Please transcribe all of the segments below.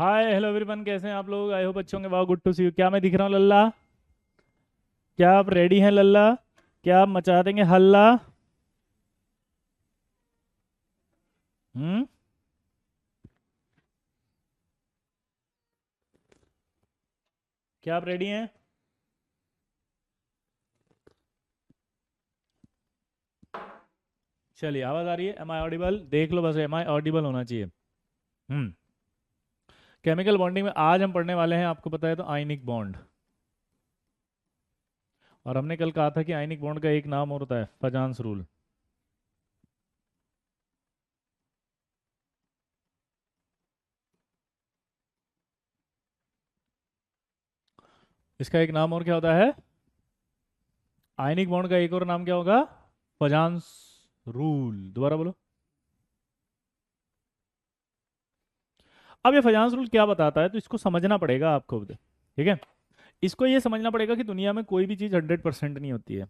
Hi hello everyone, कैसे हैं आप लोग? आई होप अच्छे होंगे। वाह, गुड टू सी यू। क्या मैं दिख रहा हूँ लल्ला? क्या आप रेडी हैं लल्ला? क्या आप मचा देंगे हल्ला? हम्म। क्या आप रेडी हैं? चलिए, आवाज़ आ रही है? Am I audible? देख लो, बस एम आई ऑडिबल होना चाहिए। हम्म। केमिकल बॉन्डिंग में आज हम पढ़ने वाले हैं, आपको पता है तो, आयनिक बॉन्ड। और हमने कल कहा था कि आयनिक बॉन्ड का एक नाम और होता है, फजान्स रूल। इसका एक नाम और क्या होता है? आयनिक बॉन्ड का एक और नाम क्या होगा? फजान्स रूल। दोबारा बोलो। अब ये फजांस रूल क्या बताता है, तो इसको समझना पड़ेगा आपको, ठीक है? इसको ये समझना पड़ेगा कि दुनिया में कोई भी चीज़ 100% नहीं होती है।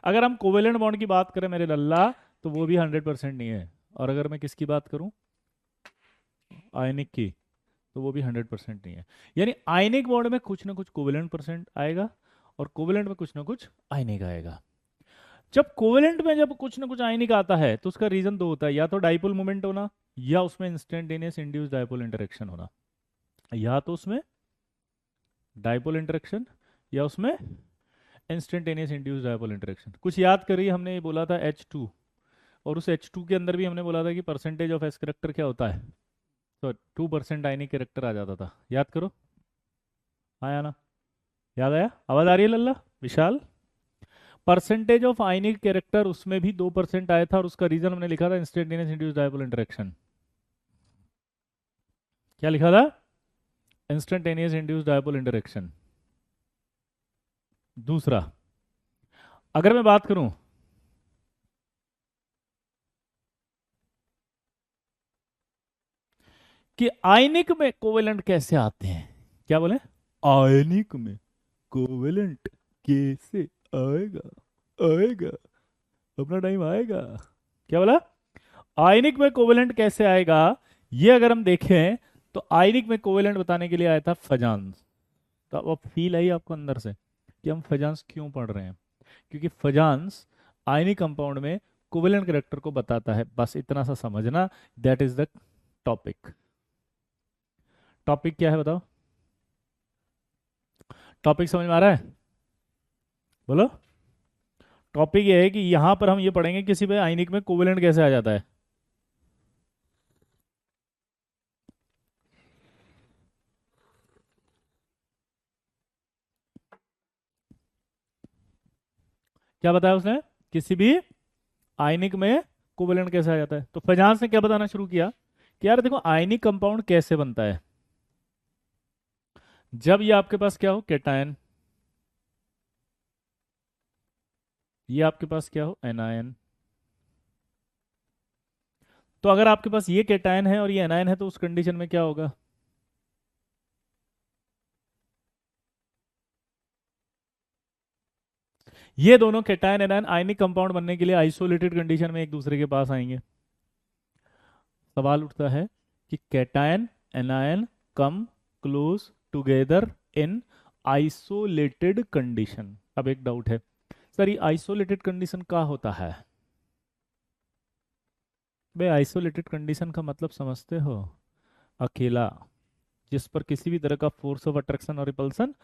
अगर हम कोवेलेंट बॉन्ड की बात करें मेरे लल्ला, तो वो भी 100% नहीं है। और अगर मैं किसकी बात करूं, आयनिक की, तो वो भी 100% नहीं है। यानी आयनिक बॉन्ड में कुछ ना कुछ कोवेलेंट परसेंट आएगा, और कोवेलेंट में कुछ ना कुछ आयनिक आएगा। जब कोवेलेंट में जब कुछ ना कुछ आयनिक आता है, तो उसका रीजन दो होता है, या तो डाइपोल मोमेंट होना, या उसमें इंस्टेंटेनियस इंड्यूस डाइपोल इंटरेक्शन होना। या तो उसमें डाइपोल इंटरेक्शन, या उसमें इंस्टेंटेनियस इंड्यूस डाइपोल इंटरेक्शन। कुछ याद करिए, हमने ये बोला था H2, और उस H2 के अंदर भी हमने बोला था कि परसेंटेज ऑफ एस करेक्टर क्या होता है, तो 2% आयनिक करेक्टर आ जाता था। याद करो, आया ना? याद आया? आवाज आ रही है लल्ला? विशाल, परसेंटेज ऑफ आयनिक कैरेक्टर उसमें भी 2% आया था, और उसका रीजन हमने लिखा था इंस्टेंटेनियस इंड्यूस डाइपोल इंटरेक्शन। क्या लिखा था? Instantaneous induce dipole interaction. दूसरा, अगर मैं बात करूं कि आयनिक में कोवेलेंट कैसे आते हैं, क्या बोले? आयनिक में कोवेलेंट कैसे आएगा? आएगा, अपना टाइम आएगा। क्या बोला? आयनिक में कोवेलेंट कैसे आएगा, ये अगर हम देखें, तो आयनिक में कोवेलेंट बताने के लिए आया था फजांस। तो अब फील आई आपको अंदर से कि हम फजांस क्यों पढ़ रहे हैं? क्योंकि फजांस आयनिक कंपाउंड में कोवेलेंट कैरेक्टर को बताता है। बस इतना सा समझना, that is the topic. Topic क्या है बताओ? टॉपिक समझ में आ रहा है? बोलो। टॉपिक ये है कि यहां पर हम ये पढ़ेंगे किसी पे आयनिक में कोवेलेंट कैसे आ जाता है। क्या बताया उसने? किसी भी आयनिक में कोवेलेंट कैसे आ जाता है। तो फजांस ने क्या बताना शुरू किया कि यार देखो, आयनिक कंपाउंड कैसे बनता है। जब ये आपके पास क्या हो, कैटायन, ये आपके पास क्या हो, एनायन। तो अगर आपके पास ये कैटायन है और ये एनायन है, तो उस कंडीशन में क्या होगा? ये दोनों कैटायन एनायन आयनिक कंपाउंड बनने के लिए आइसोलेटेड कंडीशन में एक दूसरे के पास आएंगे। सवाल उठता है कि cation anion come close together in isolated condition. अब एक डाउट है, सर ये आइसोलेटेड कंडीशन का होता है? बे, आइसोलेटेड कंडीशन का मतलब समझते हो? अकेला, जिस पर किसी भी तरह का फोर्स ऑफ अट्रैक्शन और रिपल्सन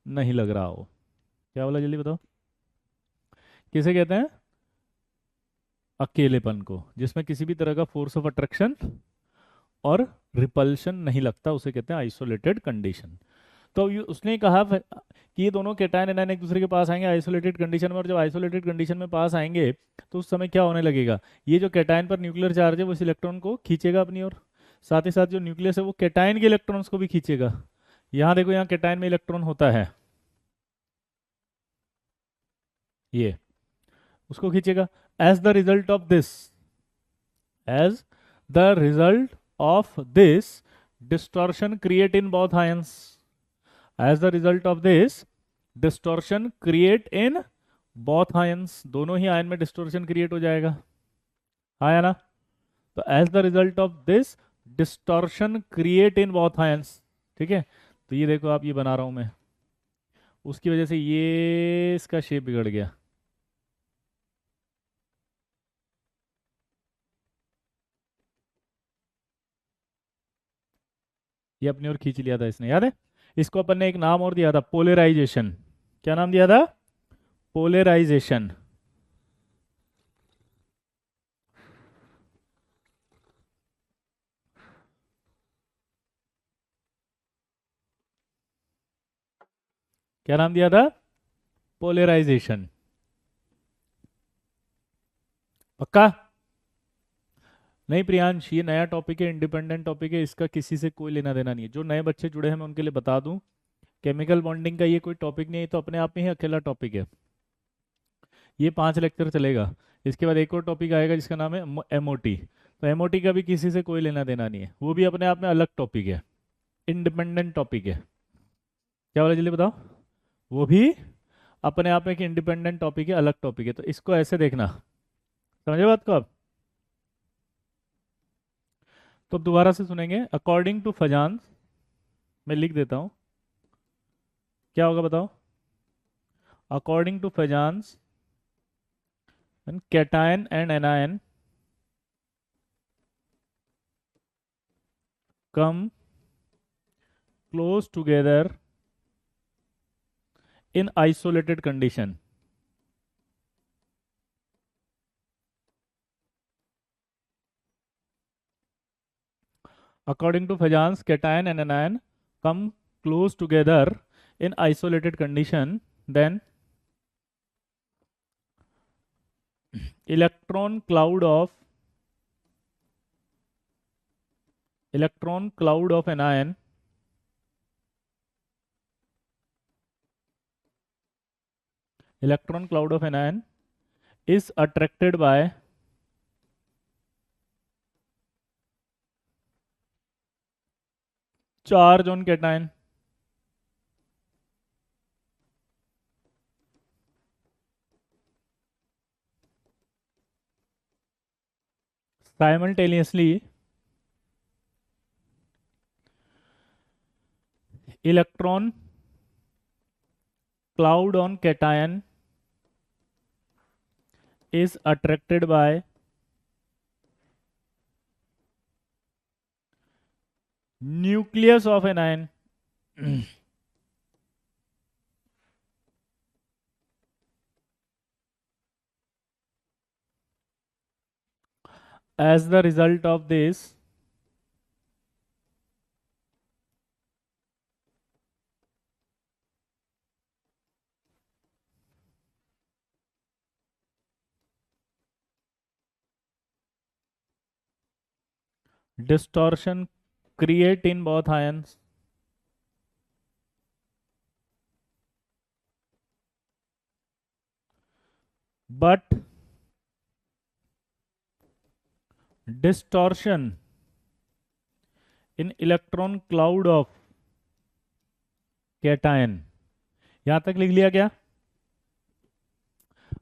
नहीं लग रहा हो। क्या बोला, जल्दी बताओ? किसे कहते हैं? अकेलेपन को, जिसमें किसी भी तरह का फोर्स ऑफ अट्रैक्शन और रिपल्शन नहीं लगता, उसे कहते हैं आइसोलेटेड कंडीशन। तो उसने कहा कि ये दोनों कैटायन एनायन एक दूसरे के पास आएंगे आइसोलेटेड कंडीशन में, और जब आइसोलेटेड कंडीशन में पास आएंगे, तो उस समय क्या होने लगेगा? ये जो कैटायन पर न्यूक्लियर चार्ज है वो इस इलेक्ट्रॉन को खींचेगा अपनी ओर, साथ ही साथ जो न्यूक्लियस है वो कैटायन के इलेक्ट्रॉन्स को भी खींचेगा। यहाँ देखो, यहाँ कैटायन में इलेक्ट्रॉन होता है, ये उसको खींचेगा। As the result of this, as the result of this, distortion create in both ions. As the result of this, distortion create in both ions, दोनों ही आयन में डिस्टॉर्शन क्रिएट हो जाएगा। हाँ या ना? तो as the result of this, distortion create in both ions, ठीक है। तो ये देखो आप, ये बना रहा हूं मैं, उसकी वजह से ये इसका शेप बिगड़ गया। ये अपनी ओर खींच लिया था इसने, याद है। इसको अपन ने एक नाम और दिया था, पोलराइजेशन। क्या नाम दिया था? पोलराइजेशन। क्या नाम दिया था? पोलराइजेशन। पक्का? नहीं प्रियांश, ये नया टॉपिक है, इंडिपेंडेंट टॉपिक है, इसका किसी से कोई लेना देना नहीं है। जो नए बच्चे जुड़े हैं मैं उनके लिए बता दूं, केमिकल बॉन्डिंग का ये कोई टॉपिक नहीं है, ये तो अपने आप में ही अकेला टॉपिक है। ये 5 लेक्चर चलेगा। इसके बाद एक और टॉपिक आएगा जिसका नाम है एमओटी। तो एमओटी का भी किसी से कोई लेना देना नहीं है, वो भी अपने आप में अलग टॉपिक है, इंडिपेंडेंट टॉपिक है। क्या बोला जल्दी बताओ? वो भी अपने आप में एक इंडिपेंडेंट टॉपिक है, अलग टॉपिक है। तो इसको ऐसे देखना, समझे बात को आप? तो अब दोबारा से सुनेंगे। अकॉर्डिंग टू फजान, मैं लिख देता हूँ, क्या होगा बताओ? According to Fajans, cation and anion come close together in isolated condition. According to Fajans, cation and anion come close together in isolated condition, then electron cloud of anion is attracted by charge on cation. Simultaneously, electron cloud on cation is attracted by nucleus of anion. As the result of this, distortion create in both ions, but distortion in electron cloud of cation. यहां तक लिख लिया क्या?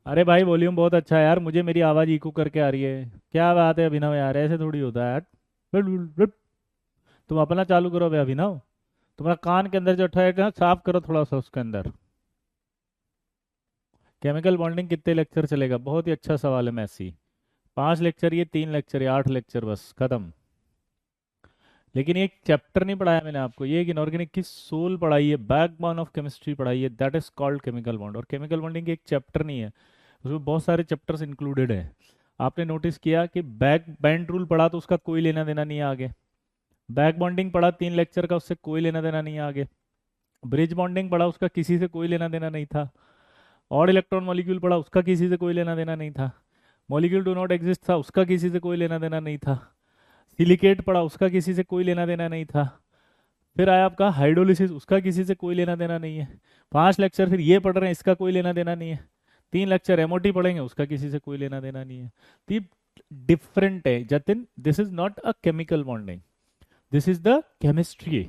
अरे भाई volume बहुत अच्छा है यार, मुझे मेरी आवाज इको करके आ रही है। क्या बात है अभिनव यार, ऐसे थोड़ी होता है यार। तुम अपना चालू करो भाई अभिनव, तुम्हारा कान के अंदर जो है साफ करो थोड़ा सा उसके अंदर। केमिकल बॉन्डिंग कितने लेक्चर चलेगा? बहुत ही अच्छा सवाल है मैसी। 5 लेक्चर, ये 3 लेक्चर, ये 8 लेक्चर, बस खत्म। लेकिन एक चैप्टर नहीं पढ़ाया मैंने आपको, ये एक इनऑर्गेनिक की सोल पढ़ाई है, बैकबोन ऑफ केमिस्ट्री पढ़ाई है, that is called chemical bond. और केमिकल बॉन्डिंग एक चैप्टर नहीं है, उसमें बहुत सारे चैप्टर्स इंक्लूडेड है। आपने नोटिस किया कि बैक बैंड रूल पढ़ा तो उसका कोई लेना देना नहीं है आगे। बैक बॉन्डिंग पढ़ा 3 लेक्चर का, उससे कोई लेना देना नहीं है आगे। ब्रिज बॉन्डिंग पढ़ा, उसका किसी से कोई लेना देना नहीं था। और इलेक्ट्रॉन मॉलिक्यूल पढ़ा, उसका किसी से कोई लेना देना नहीं था। मॉलिक्यूल डू नॉट एग्जिस्ट था, उसका किसी से कोई लेना देना नहीं था। सिलिकेट पढ़ा, उसका किसी से कोई लेना देना नहीं था। फिर आया आपका हाइड्रोलिसिस, उसका किसी से कोई लेना देना नहीं है। 5 लेक्चर फिर ये पढ़ रहे हैं, इसका कोई लेना देना नहीं है। 3 लेक्चर एमओटी पढ़ेंगे, उसका किसी से कोई लेना देना नहीं है। तो ये डिफरेंट है Jatin, this is not a chemical bonding, this is the chemistry,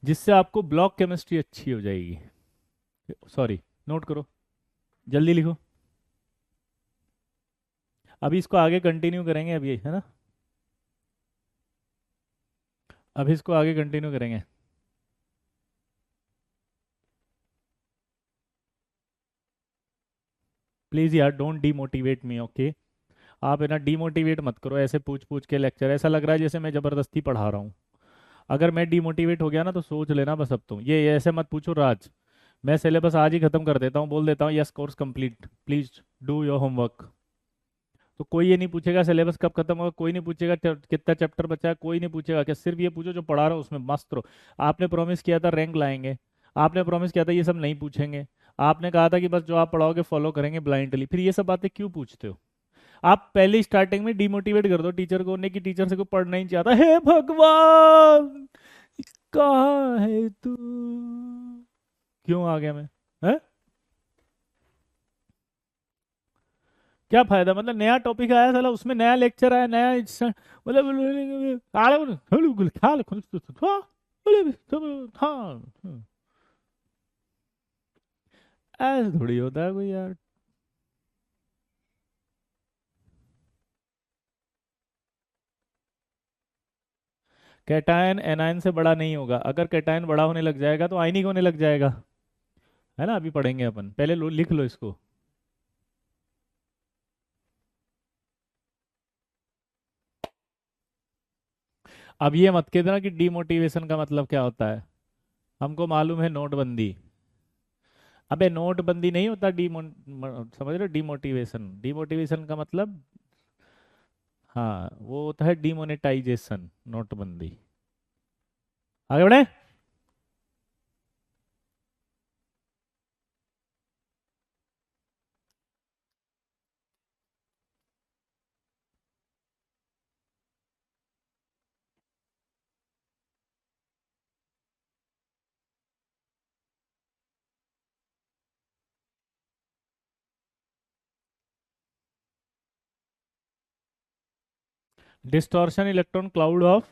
जिससे आपको ब्लॉक केमिस्ट्री अच्छी हो जाएगी। सॉरी, नोट करो, जल्दी लिखो। अभी इसको आगे कंटिन्यू करेंगे अभी, है ना। अभी इसको आगे कंटिन्यू करेंगे। प्लीज़ यार डोंट डीमोटिवेट मी, ओके। आप है ना डीमोटिवेट मत करो ऐसे पूछ पूछ के लेक्चर, ऐसा लग रहा है जैसे मैं ज़बरदस्ती पढ़ा रहा हूँ। अगर मैं डीमोटिवेट हो गया ना तो सोच लेना बस, अब तुम ये ऐसे मत पूछो राज। मैं सिलेबस आज ही ख़त्म कर देता हूँ, बोल देता हूँ yes course complete, please do your homework. तो कोई ये नहीं पूछेगा सिलेबस कब खत्म होगा, कोई नहीं पूछेगा कितना चैप्टर बचा है, कोई नहीं पूछेगा। क्या सिर्फ ये पूछो जो पढ़ा रहा हूँ उसमें मस्त रहो। आपने प्रॉमिस किया था रैंक लाएंगे, आपने प्रॉमिस किया था ये सब नहीं पूछेंगे, आपने कहा था कि बस जो आप पढ़ाओगे फॉलो करेंगे ब्लाइंडली, फिर ये सब बातें क्यों पूछते हो? आप पहले स्टार्टिंग में डिमोटिवेट कर दो टीचर को, ने कि टीचर से को पढ़ना ही नहीं चाहता, हे भगवान कहाँ है तू, क्यों आ गया मैं? है क्या फायदा? मतलब नया टॉपिक आया साला, उसमें नया लेक्चर आया, नया मतलब हाँ, ऐसे थोड़ी होता है कोई यार। कैटायन एनायन से बड़ा नहीं होगा, अगर कैटायन बड़ा होने लग जाएगा तो आयनिक होने लग जाएगा, है ना? अभी पढ़ेंगे अपन, पहले लिख लो इसको। अब ये मत कहना कि डीमोटिवेशन का मतलब क्या होता है, हमको मालूम है नोटबंदी। अबे नोटबंदी नहीं होता समझ रहे हो? डीमोटिवेशन, डीमोटिवेशन का मतलब, हाँ वो होता है डिमोनेटाइजेशन, नोटबंदी। आगे बढ़े। डिस्टॉर्शन इलेक्ट्रॉन क्लाउड ऑफ,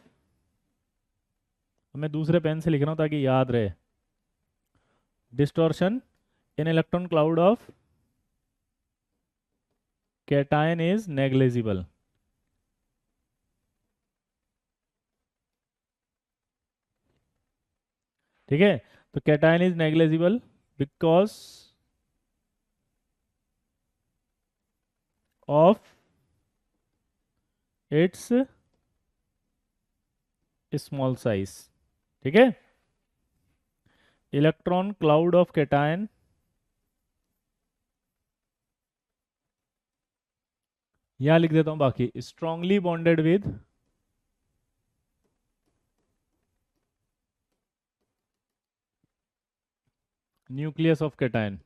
मैं दूसरे पेन से लिख रहा हूँ ताकि याद रहे। Distortion in electron cloud of cation is negligible. ठीक है, तो cation is negligible because of its small size. ठीक है, इलेक्ट्रॉन क्लाउड ऑफ कैटायन यहां लिख देता हूं, बाकी strongly bonded with nucleus of cation.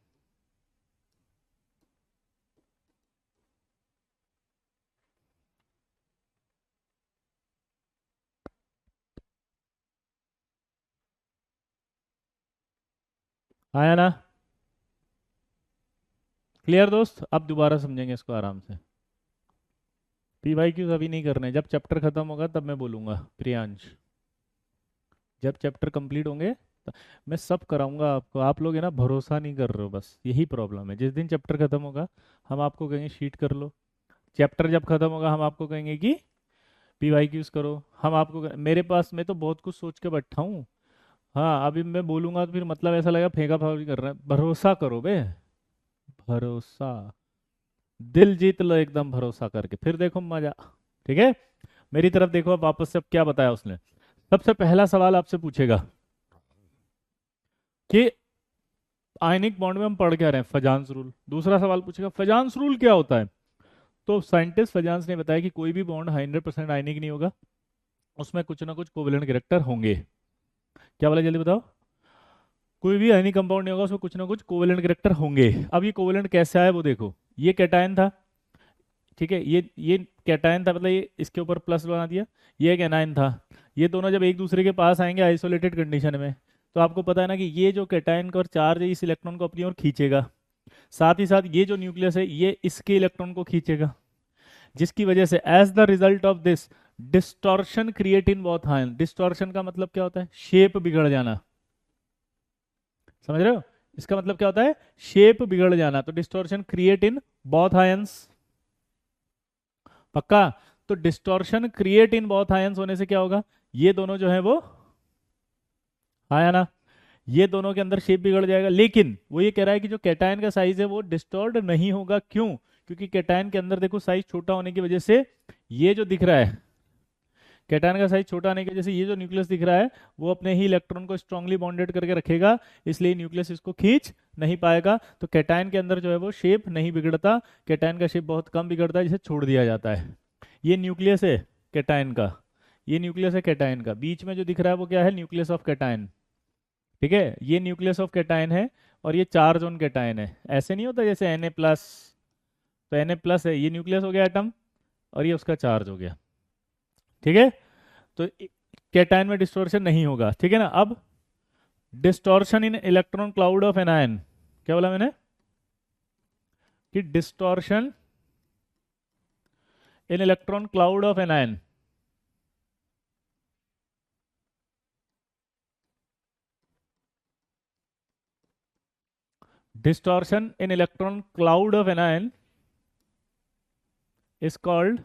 आया ना? क्लियर दोस्त? अब दोबारा समझेंगे इसको आराम से। पी वाई क्यूज अभी नहीं करने, जब चैप्टर खत्म होगा तब मैं बोलूंगा प्रियांश, जब चैप्टर कंप्लीट होंगे मैं सब कराऊंगा आपको। आप लोग है ना भरोसा नहीं कर रहे हो, बस यही प्रॉब्लम है। जिस दिन चैप्टर खत्म होगा हम आपको कहेंगे शीट कर लो, चैप्टर जब खत्म होगा हम आपको कहेंगे कि पी वाई क्यूज करो। हम आपको मेरे पास मैं तो बहुत कुछ सोच के बैठा हूँ। हाँ अभी मैं बोलूंगा तो फिर मतलब ऐसा लगेगा फेंका फावरी कर रहा है। भरोसा करो बे, भरोसा, दिल जीत लो एकदम भरोसा करके, फिर देखो मजा। ठीक है, मेरी तरफ देखो, अब वापस से अब क्या बताया उसने। सबसे पहला सवाल आपसे पूछेगा कि आयनिक बॉन्ड में हम पढ़ क्या रहे हैं, फजांस रूल। दूसरा सवाल पूछेगा फजांस रूल क्या होता है। तो साइंटिस्ट फजांस ने बताया कि कोई भी बॉन्ड 100% आयनिक नहीं होगा, उसमें कुछ ना कुछ कोवेलेंट कैरेक्टर होंगे। क्या बोला जल्दी बताओ? कोई भी आयनिक कंपाउंड नहीं होगा, उसमें कुछ ना कुछ कोवेलेंट कैरेक्टर होंगे। अब ये कोवेलेंट कैसे आया वो देखो, ये कैटायन था, ठीक है, ये कैटायन था, मतलब ये इसके ऊपर प्लस बना दिया, ये एक एनायन था। ये दोनों जब एक दूसरे के पास आएंगे आइसोलेटेड कंडीशन में, तो आपको पता है ना कि ये जो कैटायन का चार्ज है इस इलेक्ट्रॉन को अपनी ओर खींचेगा, साथ ही साथ ये जो न्यूक्लियस है ये इसके इलेक्ट्रॉन को खींचेगा, जिसकी वजह से as the result of this distortion create in both ion. Distortion का मतलब क्या होता है? शेप बिगड़ जाना। समझ रहे हो? इसका मतलब क्या होता है? शेप बिगड़ जाना। तो distortion create in both ions, पक्का? तो distortion create in both ions होने से क्या होगा, ये दोनों जो है वो, आया ना, ये दोनों के अंदर शेप बिगड़ जाएगा। लेकिन वो ये कह रहा है कि जो कैटायन का साइज है वो डिस्टॉर्ड नहीं होगा। क्यों? क्योंकि कैटायन के अंदर देखो साइज छोटा होने की वजह से ये जो दिख रहा है, कैटायन का साइज छोटा होने की वजह से ये जो न्यूक्लियस दिख रहा है वो अपने ही इलेक्ट्रॉन को स्ट्रांगली बॉन्डेड करके रखेगा, इसलिए न्यूक्लियस इसको खींच नहीं पाएगा। तो कैटायन के अंदर जो है वो शेप नहीं बिगड़ता, कैटायन का शेप बहुत कम बिगड़ता है जिसे छोड़ दिया जाता है। ये न्यूक्लियस है कैटायन का, ये न्यूक्लियस है कैटायन का, बीच में जो दिख रहा है वो क्या है, न्यूक्लियस ऑफ कैटायन। ठीक है, ये न्यूक्लियस ऑफ कैटायन है और ये चार्ज ऑन कैटायन है। ऐसे नहीं होता जैसे Na प्लस, तो Na प्लस है, ये न्यूक्लियस हो गया एटम और ये उसका चार्ज हो गया। ठीक है, तो कैटायन में डिस्टोर्शन नहीं होगा। ठीक है ना। अब distortion in electron cloud of anion, क्या बोला मैंने कि distortion in electron cloud of anion, distortion in electron cloud of anion is called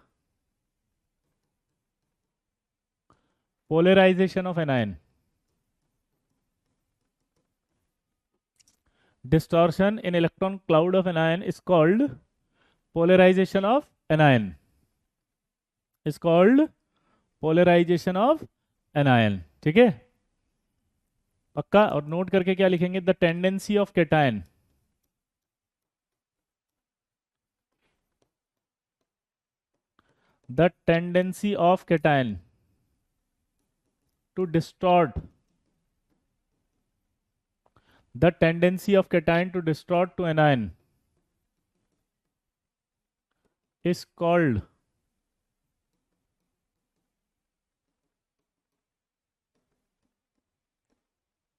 polarization of anion. Distortion in electron cloud of anion is called polarization of anion. Is called polarization of anion. ठीक है, पक्का। और note करके क्या लिखेंगे, the tendency of cation, the tendency of cation to distort, the tendency of cation to distort to anion is called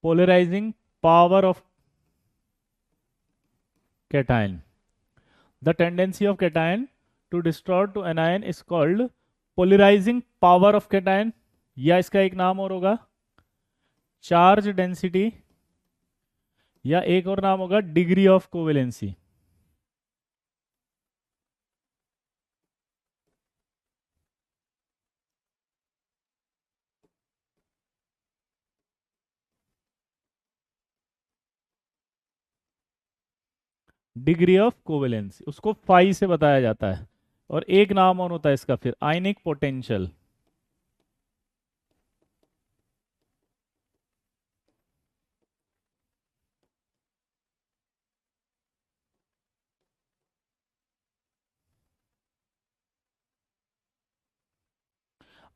polarizing power of cation. The tendency of cation to distort to anion is called polarizing power of cation, या इसका एक नाम और होगा charge density, या एक और नाम होगा degree of covalency. Degree of covalency उसको फाई से बताया जाता है। और एक नाम और होता है इसका फिर, आयनिक पोटेंशियल।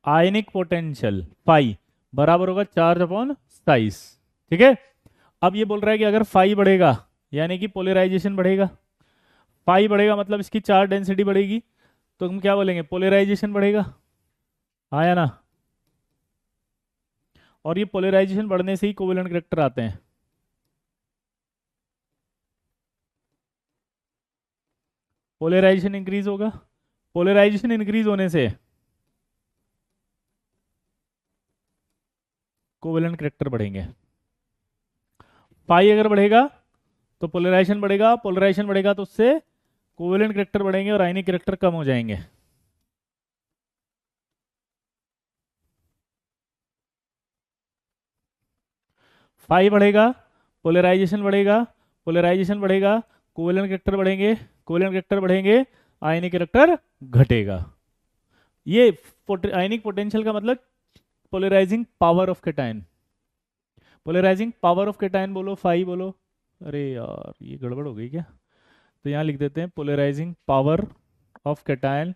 आयनिक पोटेंशियल फाई बराबर होगा चार्ज अपॉन साइज। ठीक है, अब ये बोल रहा है कि अगर फाई बढ़ेगा यानी कि पोलराइजेशन बढ़ेगा, फाई बढ़ेगा मतलब इसकी चार्ज डेंसिटी बढ़ेगी, तो हम क्या बोलेंगे, पोलराइजेशन बढ़ेगा। आया ना। और ये पोलराइजेशन बढ़ने से ही कोवेलेंट कैरेक्टर आते हैं। पोलराइजेशन इंक्रीज होगा, पोलराइजेशन इंक्रीज होने से कोवेलेंट कैरेक्टर बढ़ेंगे। पाई अगर बढ़ेगा तो पोलराइजेशन बढ़ेगा, पोलराइजेशन बढ़ेगा तो उससे कोवेलेंट कैरेक्टर बढ़ेंगे और आयनिक कैरेक्टर कम हो जाएंगे। फाई बढ़ेगा, पोलराइजेशन बढ़ेगा, पोलराइजेशन बढ़ेगा, कोवेलेंट कैरेक्टर बढ़ेंगे, कोवेलेंट कैरेक्टर बढ़ेंगे, आयनिक कैरेक्टर घटेगा। ये आयनिक पोटेंशियल का मतलब polarizing power of cation. Polarizing power of cation बोलो, फाई बोलो। अरे यार ये गड़बड़ हो गई क्या, तो यहाँ लिख देते हैं polarizing power of cation,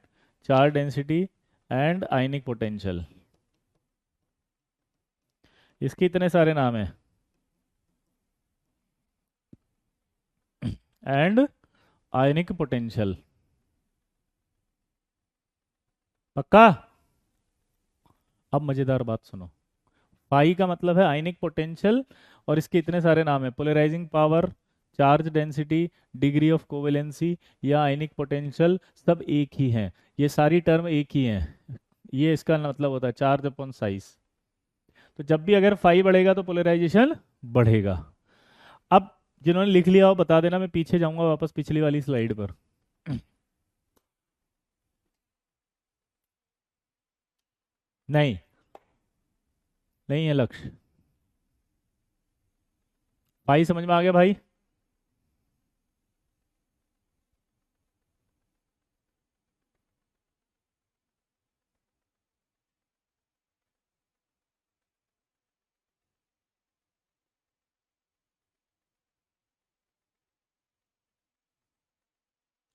charge density and ionic potential. इसके इतने सारे नाम हैं, एंड आयनिक पोटेंशियल। पक्का। अब मजेदार बात सुनो, पाई का मतलब है आयनिक पोटेंशियल और इसके इतने सारे नाम है, polarizing power, charge density, degree of covalency या आयनिक पोटेंशियल, सब एक ही हैं। ये सारी टर्म एक ही हैं। ये इसका मतलब होता है चार्ज अपॉन साइज। तो जब भी अगर फाई बढ़ेगा तो पोलराइजेशन बढ़ेगा। अब जिन्होंने लिख लिया हो बता देना, मैं पीछे जाऊंगा वापस पिछली वाली स्लाइड पर। नहीं, नहीं है लक्ष्य। भाई समझ में आ गया भाई?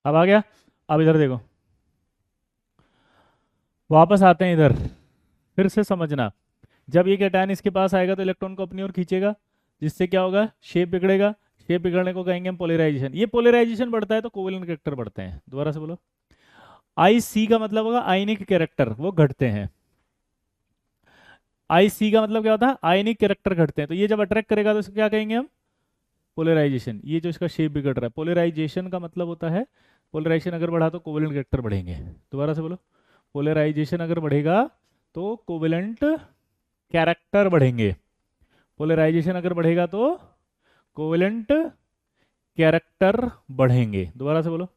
अब आ गया। अब इधर देखो, वापस आते हैं इधर, फिर से समझना। जब ये कैटायन इसके पास आएगा तो इलेक्ट्रॉन को अपनी ओर खींचेगा, जिससे क्या होगा, शेप बिगड़ेगा। शेप बिगड़ने को कहेंगे हम पोलराइजेशन। ये पोलराइजेशन बढ़ता है तो कोवेलेंट कैरेक्टर बढ़ते हैं। दोबारा से बोलो। आई सी का मतलब होगा आयनिक कैरेक्टर, वो घटते हैं। आई सी का मतलब क्या होता है, आयनिक कैरेक्टर घटते हैं। तो ये जब अट्रैक्ट करेगा तो इसको क्या कहेंगे हम, पोलराइजेशन। ये जो इसका शेप बिगड़ रहा है, पोलराइजेशन का मतलब होता है, पोलराइजेशन अगर बढ़ा तो कोवेलेंट कैरेक्टर बढ़ेंगे। दोबारा से बोलो, पोलराइजेशन अगर बढ़ेगा तो कोवेलेंट कैरेक्टर बढ़ेंगे। पोलराइजेशन अगर बढ़ेगा तो कोवेलेंट कैरेक्टर बढ़ेंगे। दोबारा से बोलो,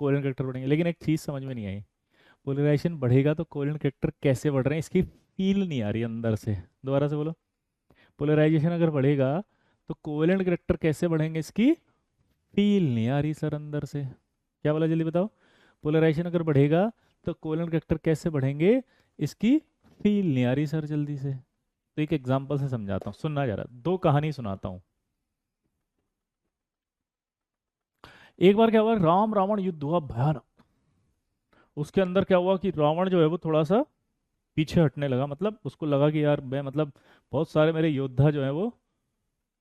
कोवेलेंट कैरेक्टर बढ़ेंगे। लेकिन एक चीज समझ में नहीं आई, पोलराइजेशन बढ़ेगा तो कोवेलेंट कैरेक्टर कैसे बढ़ रहे हैं, इसकी फील नहीं आ रही अंदर से। दोबारा से बोलो, पोलराइजेशन अगर बढ़ेगा तो कोवेलेंट कैरेक्टर कैसे बढ़ेंगे, इसकी फील नहीं आ रही सर अंदर से। क्या बोला, जल्दी बताओ। पोलराइजेशन अगर बढ़ेगा तो कोवेलेंट कैरेक्टर कैसे बढ़ेंगे, इसकी फील नहीं आ रही सर जल्दी से। तो एक एग्जांपल से समझाता हूँ, सुनना जरा, दो कहानी सुनाता हूँ। एक बार क्या हुआ, राम रावण युद्ध हुआ भयानक। उसके अंदर क्या हुआ कि रावण जो है वो थोड़ा सा पीछे हटने लगा। मतलब उसको लगा कि यार मैं, मतलब बहुत सारे मेरे योद्धा जो है वो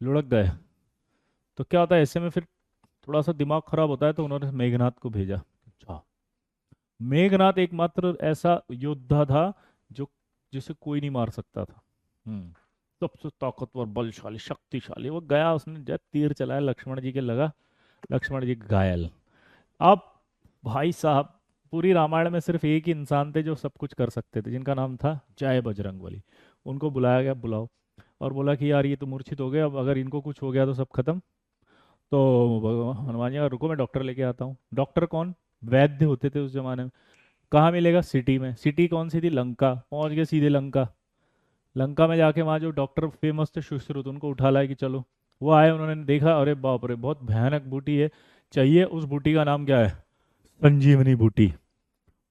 लुढ़क गए। तो क्या होता है ऐसे में, फिर थोड़ा सा दिमाग खराब होता है। तो उन्होंने मेघनाथ को भेजा। अच्छा, मेघनाथ एकमात्र ऐसा योद्धा था जो, जिसे कोई नहीं मार सकता था। सबसे ताकतवर, बलशाली, शक्तिशाली। वो गया, उसने जब तीर चलाया, लक्ष्मण जी के लगा, लक्ष्मण जी घायल। अब भाई साहब, पूरी रामायण में सिर्फ एक ही इंसान थे जो सब कुछ कर सकते थे, जिनका नाम था जय बजरंगबली। उनको बुलाया गया, बुलाओ। और बोला कि यार ये तो मूर्छित हो गए, अब अगर इनको कुछ हो गया तो सब खत्म। तो हनुमान जी कहा, रुको मैं डॉक्टर लेके आता हूँ। डॉक्टर कौन, वैद्य होते थे उस जमाने में। कहाँ मिलेगा, सिटी में। सिटी कौन सी थी, लंका। पहुंच गए सीधे लंका। लंका में जाके वहाँ जो डॉक्टर फेमस थे सुश्रुत, उनको उठा लाए कि चलो। वो आए, उन्होंने देखा, अरे बाप रे बहुत भयानक बूटी है, चाहिए। उस बूटी का नाम क्या है, संजीवनी बूटी।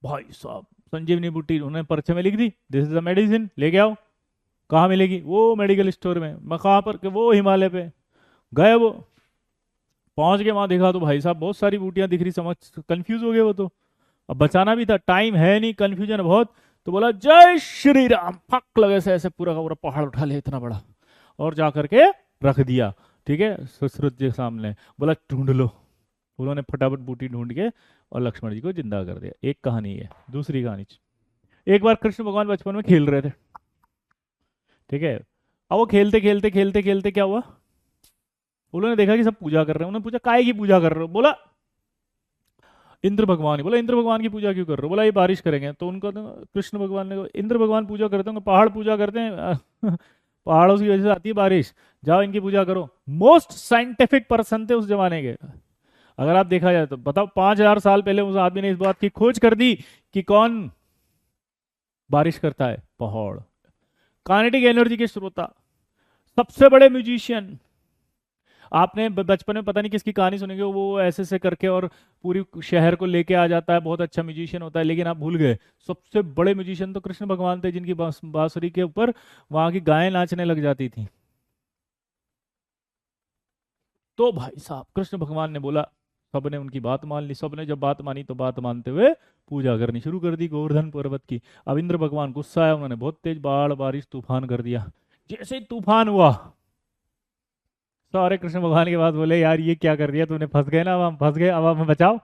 भाई साहब, संजीवनी बूटी उन्होंने पर्चे में लिख दी, दिस इज द मेडिसिन, लेके आओ। कहाँ मिलेगी, वो मेडिकल स्टोर में। मैं कहाँ पर, कि वो हिमालय पे। गए वो, पहुंच के वहां देखा तो भाई साहब बहुत सारी बूटियां दिख रही, समझ कंफ्यूज हो गए वो तो। अब बचाना भी था, टाइम है नहीं, कंफ्यूजन बहुत। तो बोला जय श्री राम, फक लगे से ऐसे पूरा का पूरा पहाड़ उठा लिया इतना बड़ा, और जा करके रख दिया। ठीक है, सुश्रुत जी के सामने। बोला ढूंढ लो। उन्होंने फटाफट बूटी ढूंढ के और लक्ष्मण जी को जिंदा कर दिया। एक कहानी है। दूसरी कहानी, एक बार कृष्ण भगवान बचपन में खेल रहे थे। ठीक है, अब वो खेलते खेलते खेलते खेलते क्या हुआ, उन्होंने देखा कि सब पूजा कर रहे हैं। उन्होंने पूछा काय की पूजा कर रहे हो, बोला इंद्र भगवान ही। बोला इंद्र भगवान की पूजा क्यों कर रहे हो, बोला ये बारिश करेंगे। तो उनको तो कृष्ण भगवान ने, इंद्र भगवान पूजा करते होंगे, पहाड़ पूजा करते हैं पहाड़ों की वजह से आती है बारिश, जाओ इनकी पूजा करो। मोस्ट साइंटिफिक पर्सन थे उस जमाने के। अगर आप देखा जाए तो बताओ, 5,000 साल पहले उस आदमी ने इस बात की खोज कर दी कि कौन बारिश करता है, पहाड़। काइनेटिक एनर्जी के स्रोता, सबसे बड़े म्यूजिशियन। आपने बचपन में पता नहीं किसकी कहानी सुनेंगे, वो ऐसे ऐसे करके और पूरी शहर को लेके आ जाता है, बहुत अच्छा म्यूजिशियन होता है। लेकिन आप भूल गए, सबसे बड़े म्यूजिशियन तो कृष्ण भगवान थे, जिनकी बांसुरी के ऊपर वहां की गायें नाचने लग जाती थी। तो भाई साहब कृष्ण भगवान ने बोला, सबने उनकी बात मान ली। सबने जब बात मानी तो बात मानते हुए पूजा करनी शुरू कर दी गोवर्धन पर्वत की। अब इंद्र भगवान गुस्सा है, उन्होंने बहुत तेज बाढ़ बारिश तूफान कर दिया। जैसे ही तूफान हुआ, सारे कृष्ण भगवान के पास बोले यार ये क्या कर दिया तूने, फंस गए ना, अब हम फंस गए, अब हमें बचाओ।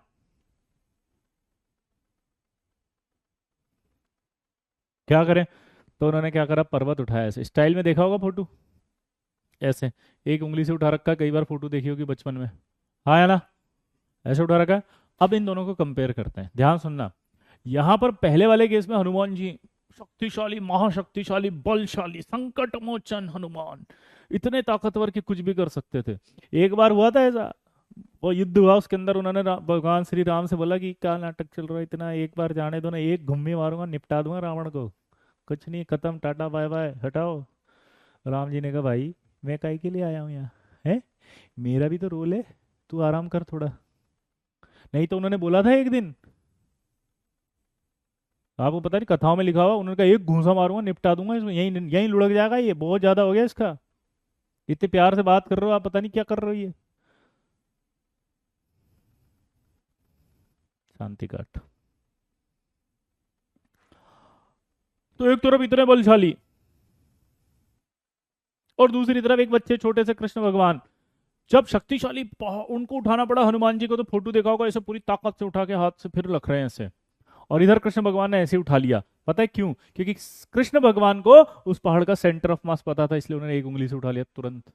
क्या करें। तो उन्होंने क्या करा, पर्वत उठाया, ऐसे स्टाइल में देखा होगा फोटो, ऐसे एक उंगली से उठा रखा, कई बार फोटो देखी होगी बचपन में। हाँ है ना, ऐसे उठा रखा है। अब इन दोनों को कंपेयर करते हैं, ध्यान सुनना। यहां पर पहले वाले केस में हनुमान जी शक्तिशाली, महाशक्तिशाली, बलशाली, संकट मोचन हनुमान, इतने ताकतवर कि कुछ भी कर सकते थे। एक बार हुआ था ऐसा, वो युद्ध हुआ, उसके अंदर उन्होंने भगवान श्री राम से बोला कि क्या नाटक चल रहा है इतना, एक बार जाने दो ना, एक घुम्मी मारूंगा निपटा दूंगा रावण को। कुछ नहीं, खत्म, टाटा बाय बाय, हटाओ। राम जी ने कहा भाई मैं काहे के लिए आया हूँ यहाँ, है मेरा भी तो रोल है, तू आराम कर थोड़ा। नहीं तो उन्होंने बोला था एक दिन, आपको पता नहीं कथाओं में लिखा हुआ, उन्होंने कहा एक घूंसा मारूंगा निपटा दूंगा इसमें, यहीं यहीं लुढ़क जाएगा, ये बहुत ज्यादा हो गया इसका, इतने प्यार से बात कर रहे हो आप, पता नहीं क्या कर रहे हो ये। शांति काट। तो एक तरफ इतने बलशाली और दूसरी तरफ एक बच्चे छोटे से कृष्ण भगवान, जब शक्तिशाली उनको उठाना पड़ा हनुमान जी को, तो फोटो देखा होगा ऐसे पूरी ताकत से उठा के हाथ से फिर रख रहे हैं ऐसे, और इधर कृष्ण भगवान ने ऐसे उठा लिया। पता है क्यों? क्योंकि कृष्ण भगवान को उस पहाड़ का सेंटर ऑफ मास पता था, इसलिए उन्होंने एक उंगली से उठा लिया तुरंत,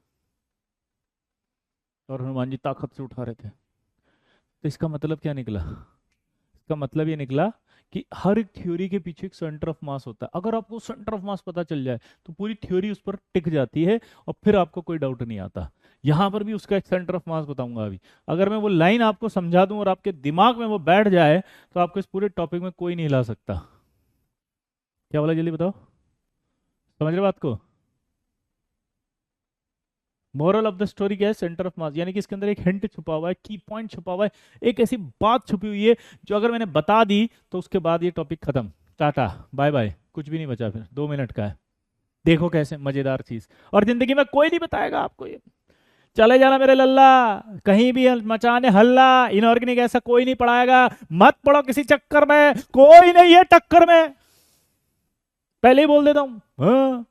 और हनुमान जी ताकत से उठा रहे थे। तो इसका मतलब क्या निकला? इसका मतलब ये निकला कि हर एक थ्योरी के पीछे एक सेंटर ऑफ मास होता है। अगर आपको सेंटर ऑफ मास पता चल जाए तो पूरी थ्योरी उस पर टिक जाती है, और फिर आपको कोई डाउट नहीं आता। यहां पर भी उसका एक सेंटर ऑफ मास बताऊंगा अभी। अगर मैं वो लाइन आपको समझा दूं और आपके दिमाग में वो बैठ जाए, तो आपको इस पूरे टॉपिक में कोई नहीं हिला सकता। क्या बोला, जल्दी बताओ, समझ रहे बात को? मोरल ऑफ द स्टोरी क्या है? सेंटर ऑफ मास, यानी कि इसके अंदर एक हिंट छुपा हुआ है, की पॉइंट छुपा हुआ है, एक ऐसी बात छुपी हुई है जो अगर मैंने बता दी तो उसके बाद ये टॉपिक खत्म, टाटा बाय बाय, कुछ भी नहीं बचा, फिर 2 मिनट का है। देखो कैसे मजेदार चीज, और जिंदगी में कोई नहीं बताएगा आपको ये। चले जाना मेरे लल्ला, कहीं भी मचाने हल्ला, इनऑर्गेनिक ऐसा कोई नहीं पढ़ाएगा, मत पढ़ो किसी चक्कर में, कोई नहीं है टक्कर में, पहले ही बोल देता हूं। हाँ,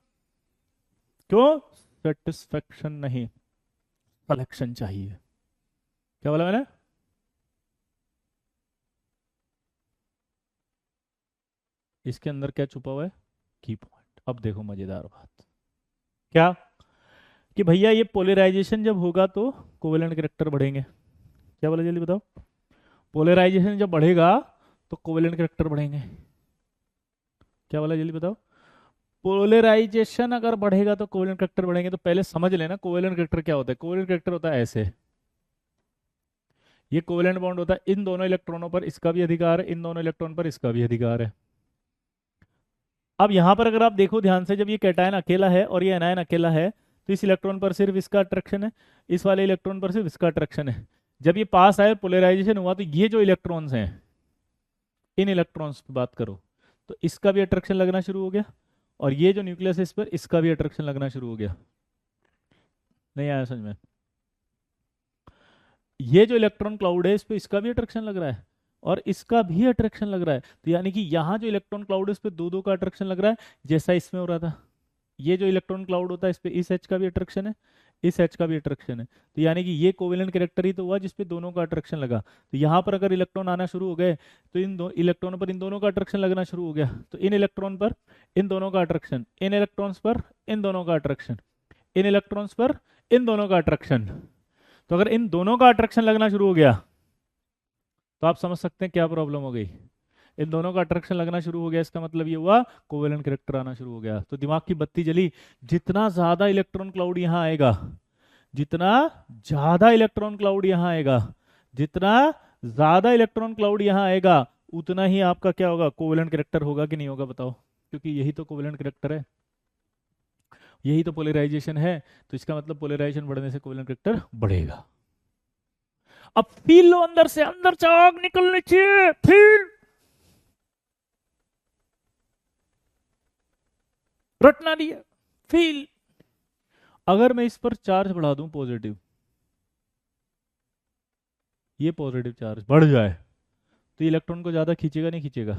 क्यों? सेटिस्फेक्शन नहीं, कलेक्शन चाहिए। क्या बोला मैंने? इसके अंदर क्या छुपा हुआ है? की पॉइंट। अब देखो मजेदार बात, क्या? कि भैया ये पोलराइजेशन जब होगा तो कोवेलेंट कैरेक्टर बढ़ेंगे। क्या बोला, जल्दी बताओ? पोलराइजेशन जब बढ़ेगा तो कोवेलेंट कैरेक्टर बढ़ेंगे। क्या बोला, जल्दी बताओ? पोलराइजेशन अगर बढ़ेगा तो कोवेलेंट कैरेक्टर बढ़ेंगे। तो पहले समझ लेना कोवेलेंट कैरेक्टर क्या होता है। कोवेलेंट कैरेक्टर होता है ऐसे, ये कोवेलेंट बॉन्ड होता है, इन दोनों इलेक्ट्रॉनों पर इसका भी अधिकार है, इन दोनों इलेक्ट्रॉन पर इसका भी अधिकार है। अब यहां पर अगर आप देखो ध्यान से, जब ये कैटायन अकेला है और ये एनायन अकेला है, तो इस इलेक्ट्रॉन पर सिर्फ इसका अट्रैक्शन है, इस वाले इलेक्ट्रॉन पर सिर्फ इसका अट्रैक्शन है। जब ये पास आए पोलराइजेशन हुआ, तो ये जो इलेक्ट्रॉन्स हैं, इन इलेक्ट्रॉन्स की बात करो, तो इसका भी अट्रैक्शन लगना शुरू हो गया, और ये जो न्यूक्लियस है इस पर, इसका भी अट्रैक्शन लगना शुरू हो गया। नहीं आया समझ में? ये जो इलेक्ट्रॉन क्लाउड है इस पे इसका भी अट्रैक्शन लग रहा है, और इसका भी अट्रैक्शन लग रहा है। तो यानी कि यहाँ जो इलेक्ट्रॉन क्लाउड है इस पे दो दो का अट्रैक्शन लग रहा है, जैसा इसमें हो रहा था। ये जो इलेक्ट्रॉन क्लाउड होता है इस पे इस एच का भी अट्रैक्शन है, इस एच का भी अट्रैक्शन है। तो यानी कि ये कोवेलेंट कैरेक्टर ही तो हुआ जिसपे दोनों का अट्रैक्शन लगा। तो यहाँ पर अगर इलेक्ट्रॉन आना शुरू हो गए, तो इन दो इलेक्ट्रॉनों पर इन दोनों का अट्रैक्शन लगना शुरू हो गया। तो इन इलेक्ट्रॉन पर इन दोनों का अट्रैक्शन, इन इलेक्ट्रॉन्स पर इन दोनों का अट्रैक्शन, इन इलेक्ट्रॉन्स पर इन दोनों का अट्रैक्शन। तो अगर इन दोनों का अट्रैक्शन लगना शुरू हो गया, तो आप समझ सकते हैं क्या प्रॉब्लम हो गई। इन दोनों का अट्रैक्शन लगना शुरू हो गया, इसका मतलब ये हुआ कोवेलेंट कैरेक्टर आना शुरू हो गया। तो दिमाग की बत्ती जली। जितना ज्यादा इलेक्ट्रॉन क्लाउड यहाँ आएगा, जितना ज्यादा इलेक्ट्रॉन क्लाउड यहाँ आएगा, जितना ज्यादा इलेक्ट्रॉन क्लाउड यहाँ आएगा, उतना ही आपका क्या होगा, कोवेलेंट कैरेक्टर होगा कि नहीं होगा बताओ? क्योंकि यही तो कोवेलेंट कैरेक्टर है, यही तो पोलराइजेशन है। तो इसका मतलब पोलराइजेशन बढ़ने से कोवेलेंट कैरेक्टर बढ़ेगा। अब फील लो, अंदर से, अंदर से आग निकलनी चाहिए, फील, रटना नहीं है, फील। अगर मैं इस पर चार्ज बढ़ा दूं पॉजिटिव, ये पॉजिटिव चार्ज बढ़ जाए, तो इलेक्ट्रॉन को ज्यादा खींचेगा नहीं खींचेगा?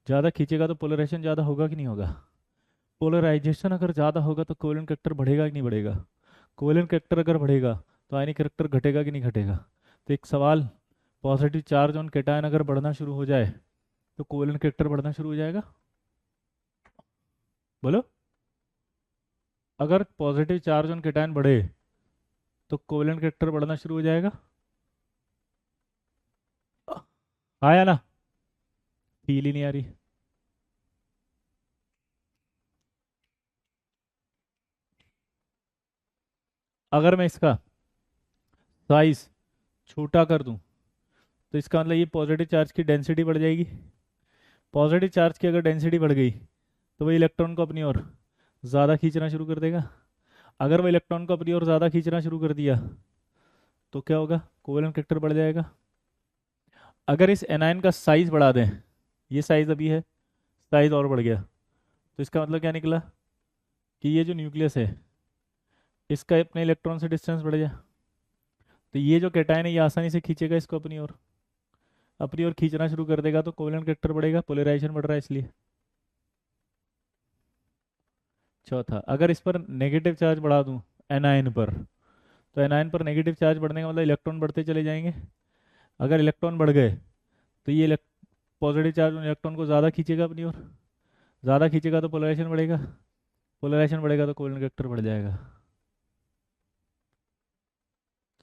ज्यादा खींचेगा तो पोलराइजेशन ज्यादा होगा कि नहीं होगा? पोलराइजेशन अगर ज्यादा होगा तो कोवेलेंट कैरेक्टर बढ़ेगा कि नहीं बढ़ेगा? कोवेलेंट कैरेक्टर अगर बढ़ेगा तो आयनिक कैरेक्टर घटेगा कि नहीं घटेगा? तो एक सवाल, पॉजिटिव चार्ज ऑन कैटायन अगर बढ़ना शुरू हो जाए तो कोवेलेंट कैरेक्टर बढ़ना शुरू हो जाएगा? बोलो। अगर पॉजिटिव चार्ज ऑन कैटायन बढ़े तो कोवेलेंट कैरेक्टर बढ़ना शुरू हो जाएगा? आया ना? फील ही नहीं आ रही। अगर मैं इसका साइज छोटा कर दूं, तो इसका मतलब ये पॉजिटिव चार्ज की डेंसिटी बढ़ जाएगी। पॉजिटिव चार्ज की अगर डेंसिटी बढ़ गई तो वो इलेक्ट्रॉन को अपनी ओर ज़्यादा खींचना शुरू कर देगा। अगर वो इलेक्ट्रॉन को अपनी ओर ज़्यादा खींचना शुरू कर दिया तो क्या होगा, कोवेलेंट कैरेक्टर बढ़ जाएगा। अगर इस एनायन का साइज बढ़ा दें, ये साइज अभी है, साइज और बढ़ गया, तो इसका मतलब क्या निकला कि ये जो न्यूक्लियस है इसका अपने इलेक्ट्रॉन से डिस्टेंस बढ़ जाए, तो ये जो कैटायन है ये आसानी से खींचेगा इसको अपनी ओर खींचना शुरू कर देगा, तो कोवेलेंट कैरेक्टर बढ़ेगा, पोलराइजेशन बढ़ रहा है इसलिए। चौथा, अगर इस पर नेगेटिव चार्ज बढ़ा दूं एनायन पर, तो एनायन पर नेगेटिव चार्ज बढ़ने का मतलब इलेक्ट्रॉन बढ़ते चले जाएंगे। अगर इलेक्ट्रॉन बढ़ गए तो ये पॉजिटिव चार्ज उन इलेक्ट्रॉन को ज़्यादा खींचेगा अपनी ओर, ज़्यादा खींचेगा तो पोलराइजेशन बढ़ेगा, पोलराइजेशन बढ़ेगा तो कोवेलेंट कैरेक्टर बढ़ जाएगा।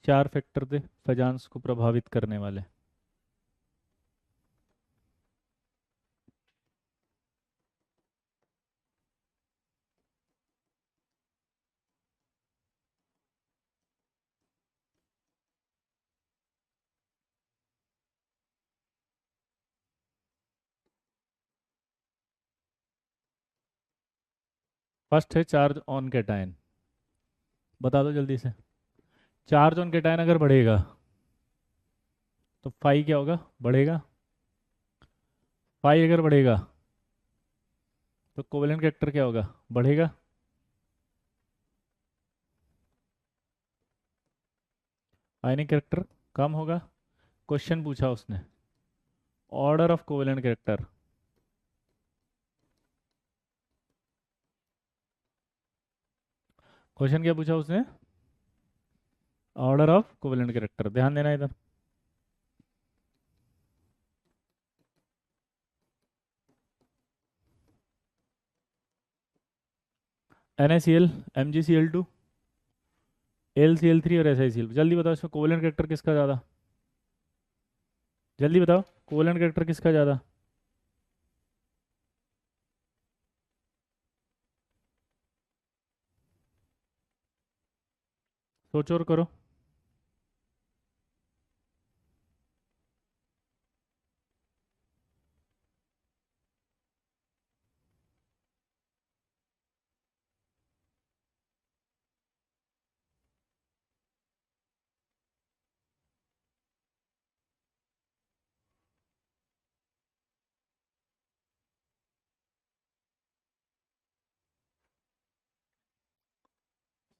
चार फैक्टर थे फजांस को प्रभावित करने वाले। फर्स्ट है चार्ज ऑन कैटायन, बता दो जल्दी से। चार्ज ऑन कैटायन अगर बढ़ेगा तो फाई क्या होगा, बढ़ेगा। फाई अगर बढ़ेगा तो कोवेलेंट कैरेक्टर क्या होगा, बढ़ेगा। आयनिक कैरेक्टर कम होगा। क्वेश्चन पूछा उसने, order of covalent character. Question क्या पूछा उसने, ऑर्डर ऑफ कोवेलेंट कैरेक्टर, ध्यान देना इधर। NaCl, MgCl2, AlCl3 और SiCl। जल्दी बताओ इसमें कोवेलेंट कैरेक्टर किसका ज़्यादा, जल्दी बताओ कोवेलेंट कैरेक्टर किसका ज़्यादा। सोचो और करो।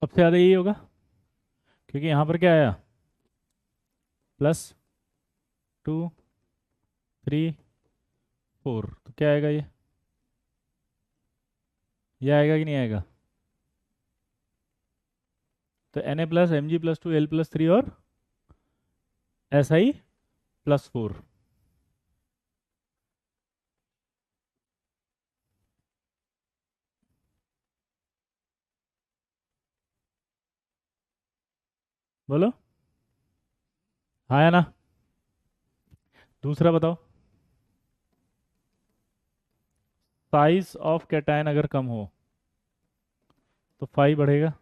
सबसे ज़्यादा यही होगा, क्योंकि यहाँ पर क्या आया, +2 3 4, तो क्या आएगा ये आएगा कि नहीं आएगा। तो Na+Mg+2 L+3 और Si+4। बोलो हाँ या ना। दूसरा बताओ, साइज ऑफ कैटायन अगर कम हो तो फाई बढ़ेगा,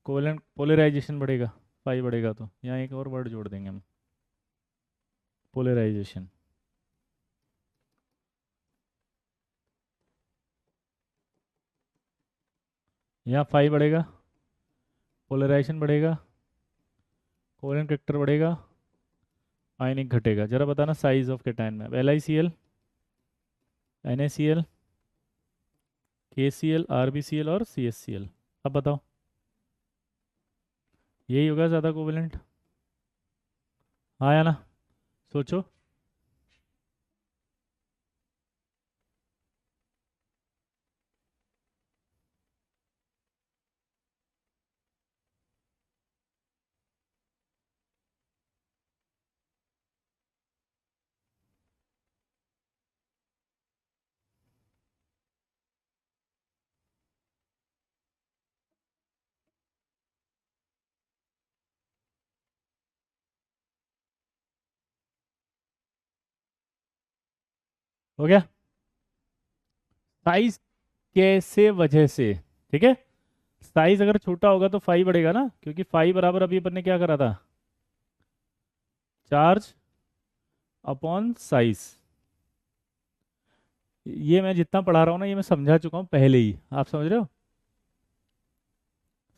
कोवेलेंट पोलराइजेशन बढ़ेगा। फाई बढ़ेगा तो यहाँ एक और वर्ड जोड़ देंगे हम, पोलराइजेशन। यहाँ फाई बढ़ेगा, पोलराइजेशन बढ़ेगा, कोवेलेंट कैरेक्टर बढ़ेगा, आयनिक घटेगा। जरा बताना साइज ऑफ कैटायन में, LiCl, NaCl, KCl, RbCl और CHCl। अब बताओ, यही होगा ज़्यादा कोवेलेंट, हाँ या ना, सोचो। हो गया, साइज कैसे वजह से, ठीक है। साइज अगर छोटा होगा तो फाई बढ़ेगा ना, क्योंकि फाई बराबर अभी अपन ने क्या करा था, चार्ज अपॉन साइज। ये मैं जितना पढ़ा रहा हूँ ना, ये मैं समझा चुका हूँ पहले ही। आप समझ रहे हो?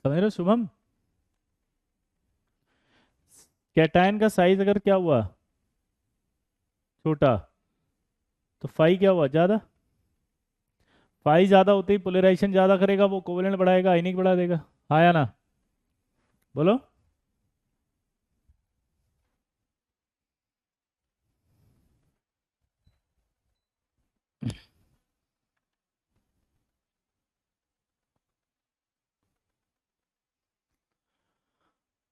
समझ रहे हो शुभम? कैटायन का साइज अगर क्या हुआ, छोटा, तो फाई क्या हुआ, ज्यादा। फाई ज्यादा होते ही पोलराइजेशन ज्यादा करेगा, वो कोवेलेंट बढ़ाएगा, आयनिक बढ़ा देगा। हाँ या ना? बोलो।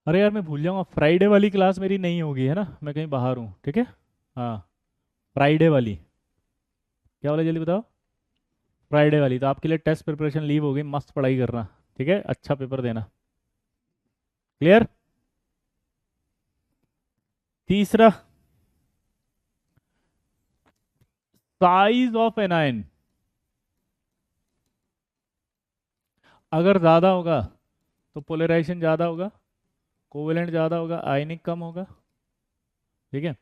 अरे यार मैं भूल जाऊंगा, फ्राइडे वाली क्लास मेरी नहीं होगी है ना, मैं कहीं बाहर हूँ, ठीक है। हाँ, फ्राइडे वाली। क्या बोला, जल्दी बताओ। फ्राइडे वाली तो आपके लिए टेस्ट प्रिपरेशन लीव होगी, मस्त पढ़ाई करना, ठीक है, अच्छा पेपर देना। क्लियर। तीसरा, साइज ऑफ एनायन अगर ज़्यादा होगा तो पोलराइजेशन ज़्यादा होगा, कोवेलेंट ज़्यादा होगा, आयनिक कम होगा। ठीक है।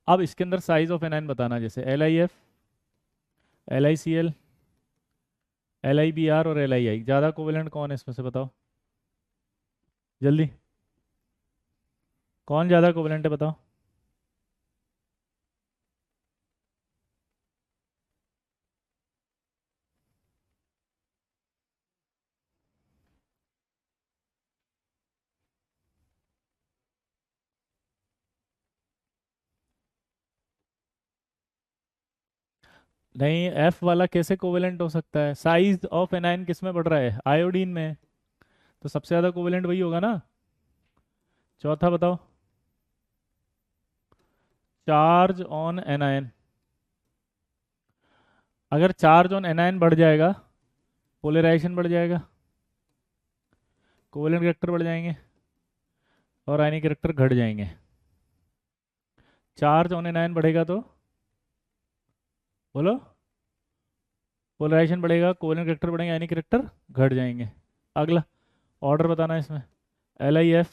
अब इसके अंदर साइज ऑफ एनायन बताना, जैसे LiF, LiCl, LiBr और LiI। ज़्यादा कोवेलेंट कौन है इसमें से बताओ जल्दी, कौन ज़्यादा कोवेलेंट है बताओ। नहीं, F वाला कैसे कोवेलेंट हो सकता है? साइज ऑफ एनायन किस में बढ़ रहा है, आयोडीन में, तो सबसे ज़्यादा कोवेलेंट वही होगा ना। चौथा बताओ, चार्ज ऑन एनायन। अगर चार्ज ऑन एनायन बढ़ जाएगा, पोलराइजेशन बढ़ जाएगा, कोवेलेंट कैरेक्टर बढ़ जाएंगे और आयनिक कैरेक्टर घट जाएंगे। चार्ज ऑन एनायन बढ़ेगा तो बोलो, पोलराइजेशन बढ़ेगा, कोवेलेंट कैरेक्टर बढ़ेंगे, आयनिक कैरेक्टर घट जाएंगे। अगला ऑर्डर बताना है इसमें। LiF,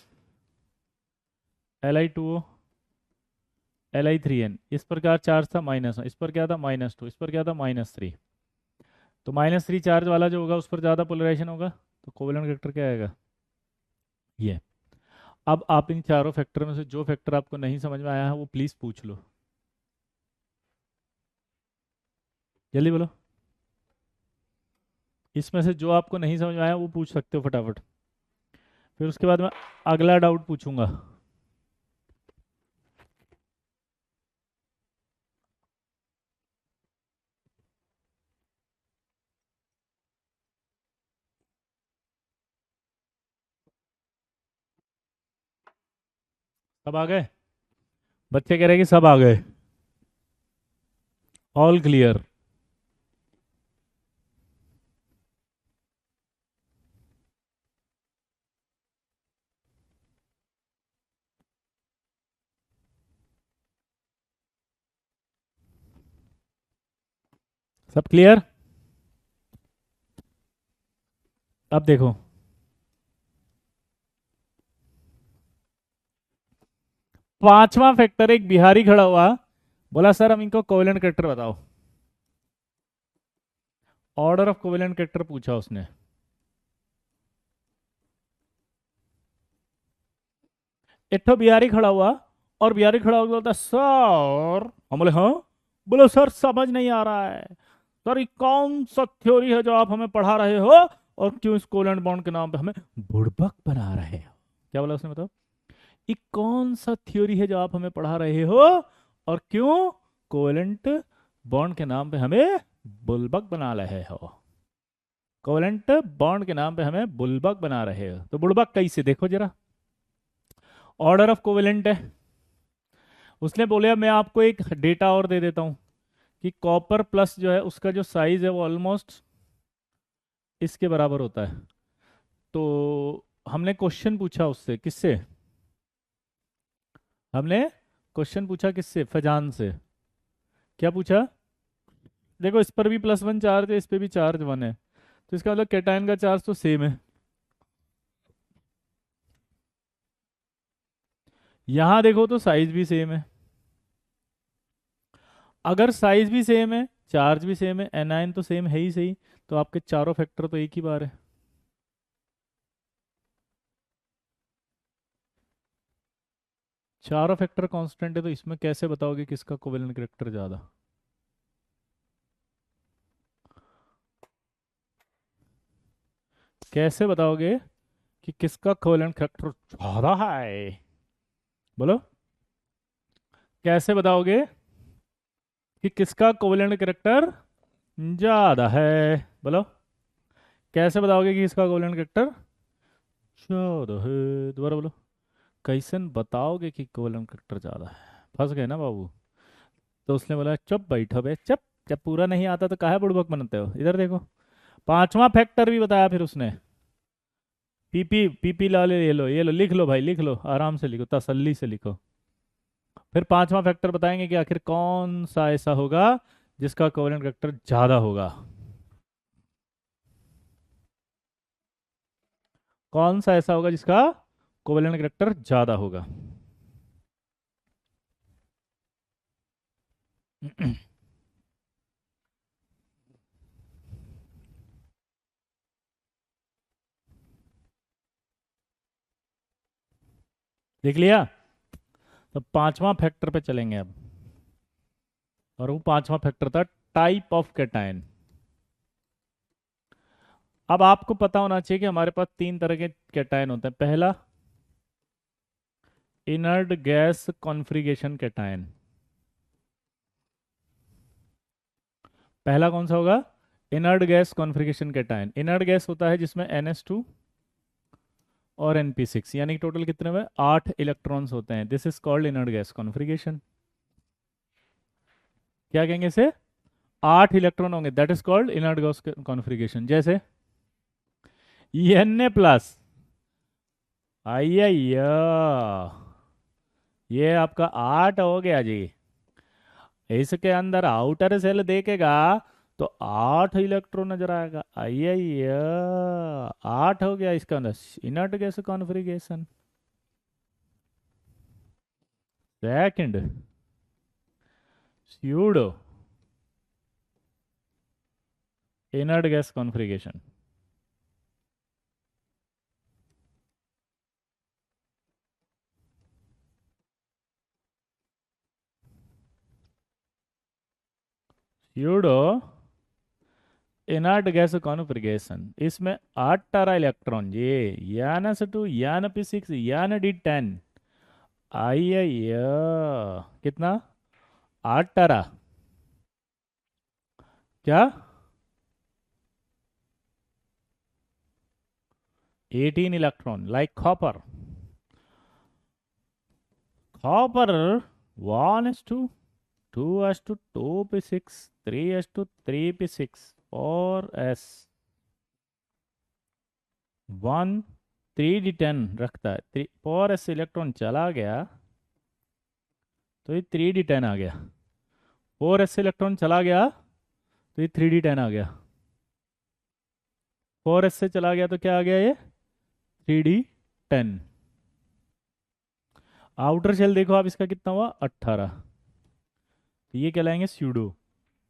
Li2O, Li3n। इस पर क्या चार्ज था, -1। इस पर क्या था, -2। इस पर क्या था, -3। तो -3 चार्ज वाला जो होगा उस पर ज़्यादा पोलराइजेशन होगा, तो कोवेलेंट कैरेक्टर क्या आएगा, ये। अब आप इन चारों फैक्टर में से जो फैक्टर आपको नहीं समझ में आया है वो प्लीज़ पूछ लो, जल्दी बोलो। इसमें से जो आपको नहीं समझ में आया वो पूछ सकते हो फटाफट, फिर उसके बाद मैं अगला डाउट पूछूंगा। सब आ गए? बच्चे कह रहे हैं कि सब आ गए, ऑल क्लियर। सब क्लियर। अब देखो, पांचवा फैक्टर, एक बिहारी खड़ा हुआ, बोला सर हम इनको कोवेलेंट कैरेक्टर बताओ। ऑर्डर ऑफ कोवेलेंट कैरेक्टर पूछा उसने। एक तो बिहारी खड़ा हुआ, और बिहारी खड़ा होकर बोलता सर, हम बोले हाँ, बोलो सर समझ नहीं आ रहा है, सर ये कौन सा थ्योरी है जो आप हमें पढ़ा रहे हो, और क्यों इस कोवेलेंट बॉन्ड के नाम पे हमें बुड़बक बना रहे हो। क्या बोला उसने बताओ, ये कौन सा थ्योरी है जो आप हमें पढ़ा रहे हो, और क्यों कोवेलेंट बॉन्ड के नाम पे हमें बुलबक बना रहे हो, कोवेलेंट बॉन्ड के नाम पे हमें बुलबक बना रहे हो। तो बुड़बक कैसे, देखो जरा। ऑर्डर ऑफ कोवेलेंट है, उसने बोला मैं आपको एक डेटा और दे देता हूँ कि कॉपर प्लस जो है उसका जो साइज है वो ऑलमोस्ट इसके बराबर होता है। तो हमने क्वेश्चन पूछा उससे, किससे, हमने क्वेश्चन पूछा किससे, फजान से। क्या पूछा, देखो इस पर भी +1 चार्ज है, इस पे भी चार्ज 1 है, तो इसका मतलब कैटायन का चार्ज तो सेम है। यहां देखो तो साइज भी सेम है। अगर साइज भी सेम है, चार्ज भी सेम है, एनायन तो सेम है ही सही, तो आपके चारों फैक्टर तो एक ही बार है। चारों फैक्टर कांस्टेंट है, तो इसमें कैसे बताओगे किसका कोवेलेंट कैरेक्टर ज्यादा? कैसे बताओगे कि किसका कोवेलेंट कैरेक्टर ज्यादा है? बोलो, कैसे बताओगे कि किसका कोवेलेंट कैरेक्टर ज्यादा है? बोलो, कैसे बताओगे कि किसका कोवेलेंट कैरेक्टर ज्यादा है? दोबारा बोलो, कैसे बताओगे कि कोवेलेंट कैरेक्टर ज्यादा है? फंस गए ना बाबू। तो उसने बोला चुप बैठो बे चुप, जब पूरा नहीं आता तो काहे बुड़बक बनते हो? इधर देखो, पांचवा फैक्टर भी बताया फिर उसने। पीपी पीपी ला ले, ये लो लिख लो भाई, लिख लो आराम से लिखो, तसल्ली से लिखो। फिर पांचवा फैक्टर बताएंगे कि आखिर कौन सा ऐसा होगा जिसका कोवेलेंट कैरेक्टर ज्यादा होगा। कौन सा ऐसा होगा जिसका कोवेलेंट कैरेक्टर ज्यादा होगा? देख लिया? तो पांचवा फैक्टर पे चलेंगे अब, और वो पांचवा फैक्टर था टाइप ऑफ कैटायन। अब आपको पता होना चाहिए कि हमारे पास तीन तरह के कैटायन होते हैं। पहला, इनर्ट गैस कॉन्फ्रिगेशन कैटायन। पहला कौन सा होगा? Inert gas configuration cation. Inert gas होता है जिसमें NH2 और NP6, यानी कि टोटल कितने हुए? 8 इलेक्ट्रॉन्स होते हैं। This is called inert gas configuration. क्या कहेंगे इसे? 8 इलेक्ट्रॉन होंगे, that is called inert gas configuration. जैसे Na प्लस, आइया, ये आपका 8 हो गया जी। इसके अंदर आउटर सेल देखेगा तो 8 इलेक्ट्रॉन नजर आएगा। आइया, 8 हो गया इसका अंदर, inert gas configuration. Second, pseudo inert gas configuration. Pseudo inert gas configuration, इसमें 8 तारा इलेक्ट्रॉन ये, यान S2, यान P6, यान D10। आइया, कितना? 8 तारा। क्या? 18 electron, like copper. Copper 1s2 2s2 2p6 3s2 3p6 4s 1 3d10 रखता है। 4s इलेक्ट्रॉन चला गया तो ये 3d10 आ गया। 4s इलेक्ट्रॉन चला गया तो ये 3d10 आ गया। 4s से चला गया तो क्या आ गया? ये 3d10। आउटर शेल देखो आप, इसका कितना हुआ? 18। तो ये कहलाएंगे स्यूडो।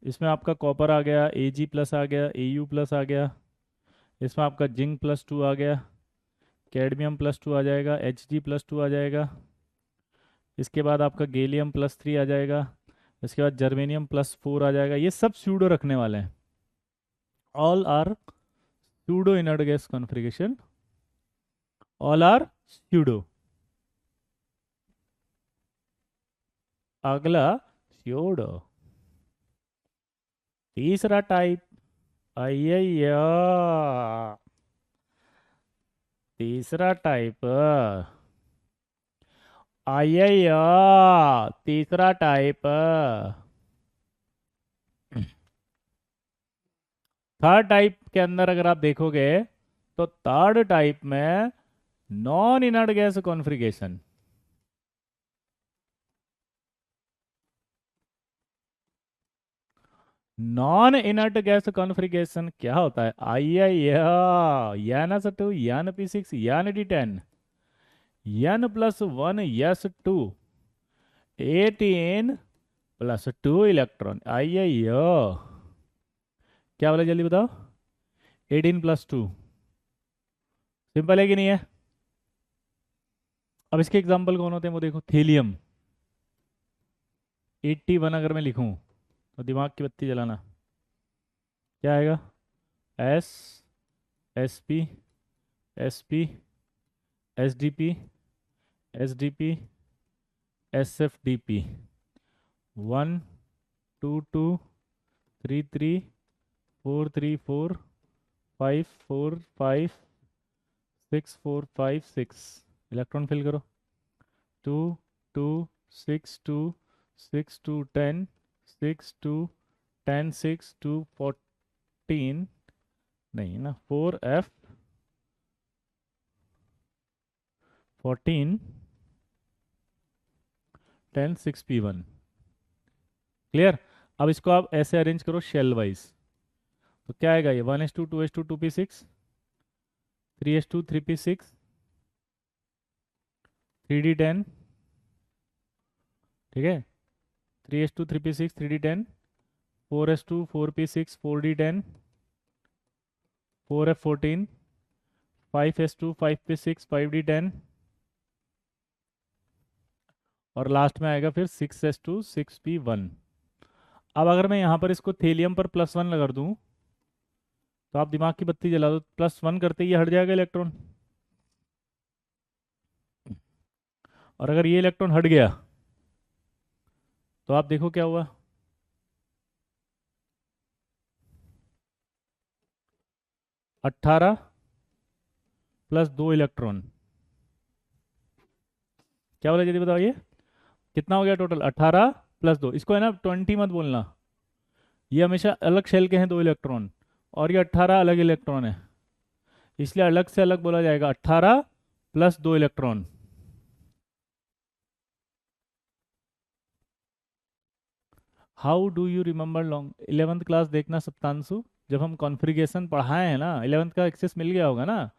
इसमें आपका कॉपर आ गया, Ag प्लस आ गया, Au प्लस आ गया, इसमें आपका जिंक +2 आ गया, कैडमियम +2 आ जाएगा, Hg +2 आ जाएगा, इसके बाद आपका गैलियम +3 आ जाएगा, इसके बाद जर्मेनियम +4 आ जाएगा। ये सब स्यूडो रखने वाले हैं। All are pseudo inert gas configuration, all are pseudo। अगला pseudo, तीसरा टाइप। अय्या, तीसरा टाइप। अय्या, तीसरा टाइप। थर्ड टाइप के अंदर अगर आप देखोगे तो थर्ड टाइप में non inert gas configuration. Non inert gas configuration क्या होता है? आइया, यान S2 यान P6 यान D10, n+1 S2, 18 +2 इलेक्ट्रॉन। आइया, क्या बोला जल्दी बताओ? 18+2। सिंपल है कि नहीं है? अब इसके एग्जाम्पल कौन होते हैं वो देखो। थीलियम 81 अगर मैं लिखूं तो दिमाग की बत्ती जलाना। क्या आएगा? S, S P, S P, S D P, S D P, S F D P. 1 2 2 3 3 4 3 4 5 4 5 6 4 5 6। Electron fill करो। 2 2 6 2 6 2 10 6 2 10 6 2 14। नहीं ना, 4F 14 10 6P1। क्लियर? अब इसको आप ऐसे अरेंज करो शेल वाइज। तो क्या आएगा ये? 1s2 2s2 2p6 3s2 3p6 3d10। ठीक है, 3s2 3p6 3d10 4s2 4p6 4d10 4f14 5s2 5p6 5d10 और लास्ट में आएगा फिर 6s2 6p1। अब अगर मैं यहाँ पर इसको थेलियम पर +1 लगा दूँ तो आप दिमाग की बत्ती जला दो। +1 करते ही ये हट जाएगा इलेक्ट्रॉन। और अगर ये इलेक्ट्रॉन हट गया तो आप देखो क्या हुआ। 18 + 2 इलेक्ट्रॉन। क्या बोला जल्दी बताओ, ये कितना हो गया टोटल? 18 + 2। इसको है ना 20 मत बोलना, ये हमेशा अलग शेल के हैं 2 इलेक्ट्रॉन, और ये 18 अलग इलेक्ट्रॉन है, इसलिए अलग से अलग बोला जाएगा। 18 + 2 electron. How do you remember long? 11th class देखना सप्तांशु, जब हम कॉन्फ़िगरेशन पढ़ाए हैं ना, 11th का एक्सेस मिल गया होगा ना,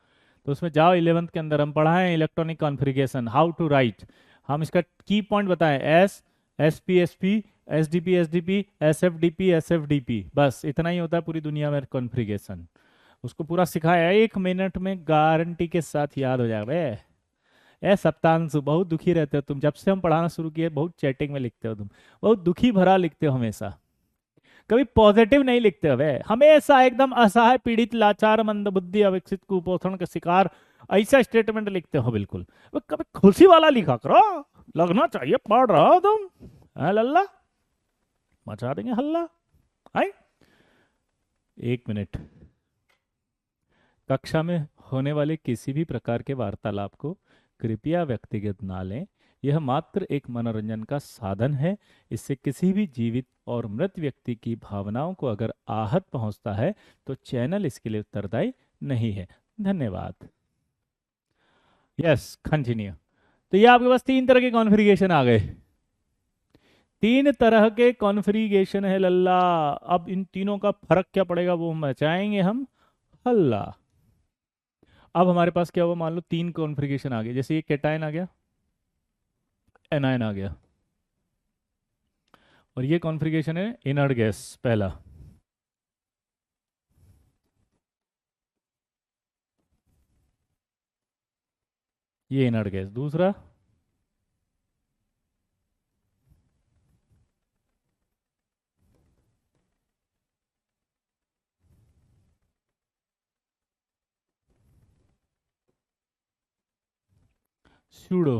तो उसमें जाओ 11th के अंदर हम पढ़ाए हैं electronic configuration, how to write. हम इसका की पॉइंट बताएं, S, S P S P, S D P S D P, S F D P S F D P, बस इतना ही होता है पूरी दुनिया में कॉन्फ़िगरेशन। उसको पूरा सिखाया है, 1 मिनट में गारंटी के साथ याद हो जाएगा बे। ए सप्तांशु, बहुत दुखी रहते हो तुम, जब से हम पढ़ाना शुरू किए बहुत चैटिंग में लिखते हो तुम, बहुत दुखी भरा लिखते हो हमेशा, कभी पॉजिटिव नहीं लिखते हो बे, हमेशा एकदम असहाय पीड़ित लाचार मंदबुद्धि अविकसित कुपोषण के शिकार, ऐसा स्टेटमेंट लिखते हो बिल्कुल। वो कभी खुशी वाला लिखा करो, लगना चाहिए पढ़ रहा हो तुम। है लल्ला, मचा देंगे हल्ला। आई 1 मिनट। कक्षा में होने वाले किसी भी प्रकार के वार्तालाप को कृपया व्यक्तिगत ना लें, यह मात्र एक मनोरंजन का साधन है। इससे किसी भी जीवित और मृत व्यक्ति की भावनाओं को अगर आहत पहुंचता है तो चैनल इसके लिए उत्तरदायी नहीं है। धन्यवाद। Yes, continue. तो ये आपके पास 3 तरह के कॉन्फ़िगरेशन आ गए। 3 तरह के कॉन्फ़िगरेशन है लल्ला। अब इन तीनों का फर्क क्या पड़ेगा वो हम बचाएंगे हम हल्ला। अब हमारे पास क्या हुआ, मान लो 3 कॉन्फ़िगरेशन आ गए, जैसे ये कैटायन आ गया, एनायन आ गया, और ये कॉन्फ़िगरेशन है इनर्ट गैस पहला। ये इनर्ट गैस दूसरा, सूडो।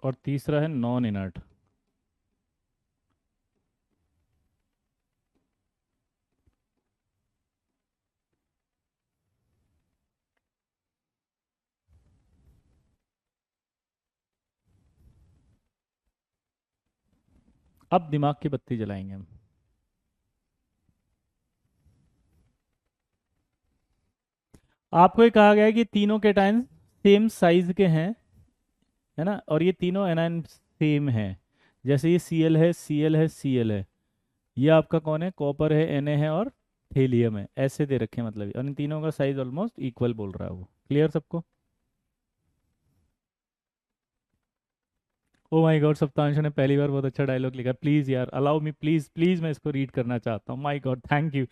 और तीसरा है नॉन इनर्ट। अब दिमाग की बत्ती जलाएंगे हम। आपको ये कहा गया है कि तीनों कैटायन सेम साइज के हैं, है ना, और ये तीनों एनायन सेम हैं। जैसे ये Cl है, Cl है, Cl है, ये आपका कौन है? कॉपर है, Na है, और थेलियम है, ऐसे दे रखे हैं मतलब, और इन तीनों का साइज ऑलमोस्ट इक्वल बोल रहा है वो। क्लियर सबको? ओ माय गॉड, सप्तांशु ने पहली बार बहुत अच्छा डायलॉग लिखा। प्लीज यार अलाउ मी, प्लीज प्लीज, मैं इसको रीड करना चाहता हूँ। My god, thank you,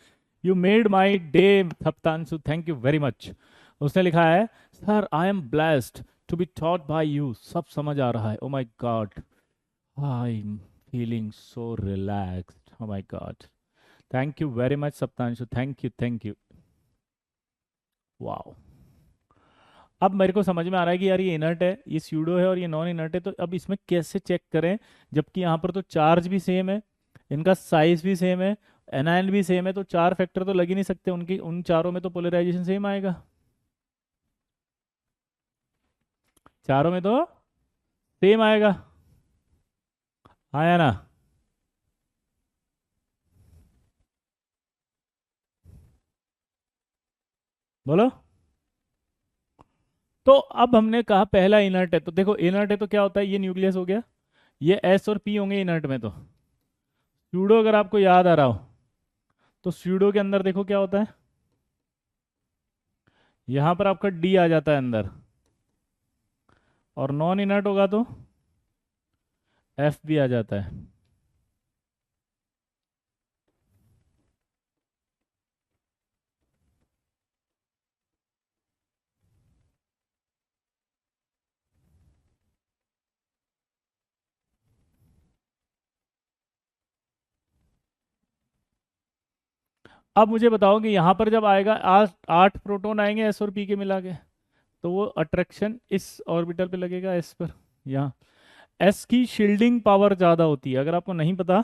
you made my day Saptanshu, thank you very much. उसने लिखा है, sir I am blessed to be taught by you. सब समझ आ रहा है। Oh my god, I am feeling so relaxed. Oh my god, thank you very much Saptanshu, thank you thank you. Wow, अब मेरे को समझ में आ रहा है कि यार ये इनर्ट है, ये स्यूडो है और ये नॉन इनर्ट है, तो अब इसमें कैसे चेक करें? जबकि यहाँ पर तो चार्ज भी सेम है, इनका साइज भी सेम है, एनायन भी सेम है, तो चार फैक्टर तो लग ही नहीं सकते उनकी, उन चारों में तो पोलराइजेशन सेम आएगा। चारों में तो सेम आएगा, आया ना? बोलो। तो अब हमने कहा पहला इनर्ट है, तो देखो इनर्ट है तो क्या होता है, ये न्यूक्लियस हो गया, ये एस और पी होंगे इनर्ट में। तो स्यूडो अगर आपको याद आ रहा हो, तो स्यूडो के अंदर देखो क्या होता है, यहां पर आपका डी आ जाता है अंदर, और नॉन इनर्ट होगा तो एफ भी आ जाता है। अब मुझे बताओ कि यहाँ पर जब आएगा 8 प्रोटॉन आएंगे एस और पी के मिला के, तो वो अट्रैक्शन इस ऑर्बिटल पे लगेगा, एस पर। यहाँ एस की शील्डिंग पावर ज़्यादा होती है, अगर आपको नहीं पता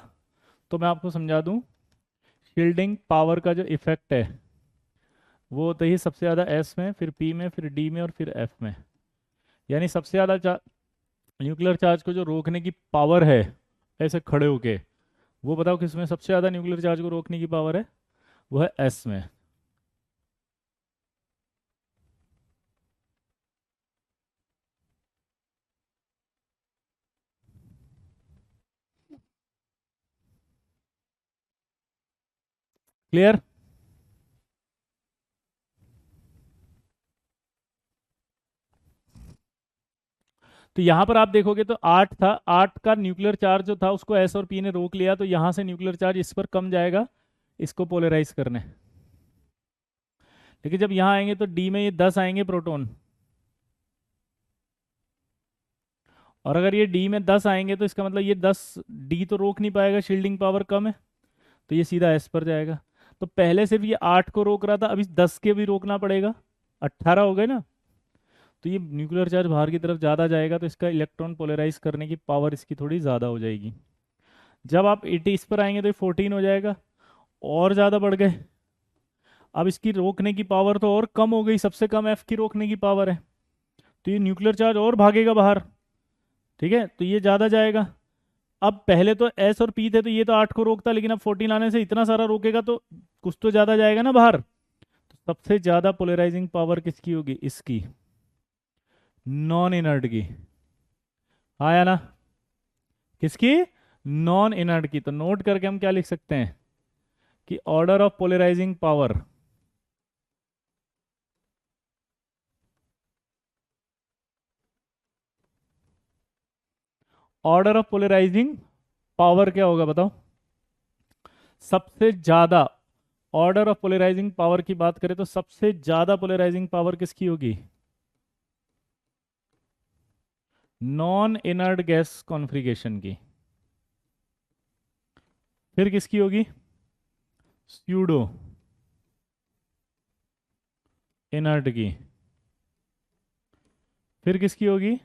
तो मैं आपको समझा दूँ। शील्डिंग पावर का जो इफेक्ट है वो होता ही सबसे ज़्यादा एस में, फिर पी में, फिर डी में और फिर एफ में। यानी सबसे ज़्यादा न्यूक्लियर चार्ज को जो रोकने की पावर है ऐसे खड़े होके, वो बताओ किसमें सबसे ज़्यादा न्यूक्लियर चार्ज को रोकने की पावर है? वो है एस में। क्लियर? तो यहां पर आप देखोगे तो 8 था, 8 का न्यूक्लियर चार्ज जो था उसको एस और पी ने रोक लिया, तो यहां से न्यूक्लियर चार्ज इस पर कम जाएगा इसको पोलराइज करने। लेकिन जब यहां आएंगे तो डी में ये 10 आएंगे प्रोटॉन, और अगर ये डी में 10 आएंगे तो इसका मतलब ये 10 डी तो रोक नहीं पाएगा, शील्डिंग पावर कम है, तो ये सीधा एस पर जाएगा। तो पहले सिर्फ ये 8 को रोक रहा था, अभी 10 के भी रोकना पड़ेगा, 18 हो गए ना। तो ये न्यूक्लियर चार्ज बाहर की तरफ ज़्यादा जाएगा, तो इसका इलेक्ट्रॉन पोलराइज करने की पावर इसकी थोड़ी ज़्यादा हो जाएगी। जब आप 80 इस पर आएंगे तो ये 14 हो जाएगा, और ज़्यादा बढ़ गए। अब इसकी रोकने की पावर तो और कम हो गई, सबसे कम एफ की रोकने की पावर है, तो ये न्यूक्लियर चार्ज और भागेगा बाहर। ठीक है, तो ये ज़्यादा जाएगा। अब पहले तो एस और पी थे तो ये तो 8 को रोकता, लेकिन अब 14 आने से इतना सारा रोकेगा, तो कुछ तो ज़्यादा जाएगा ना बाहर। तो सबसे ज़्यादा पोलराइजिंग पावर किसकी होगी? इसकी, नॉन इनर्ट की। आया ना? किसकी? नॉन इनर्ट की। तो नोट करके हम क्या लिख सकते हैं कि order of polarizing power, order of polarizing power क्या होगा बताओ? सबसे ज्यादा ऑर्डर ऑफ पोलराइजिंग पावर की बात करें तो सबसे ज्यादा पोलराइजिंग पावर किसकी होगी? नॉन इनर्ट गैस कॉन्फ़िगरेशन की। फिर किसकी होगी? स्यूडो इनर्ट की। फिर किसकी होगी?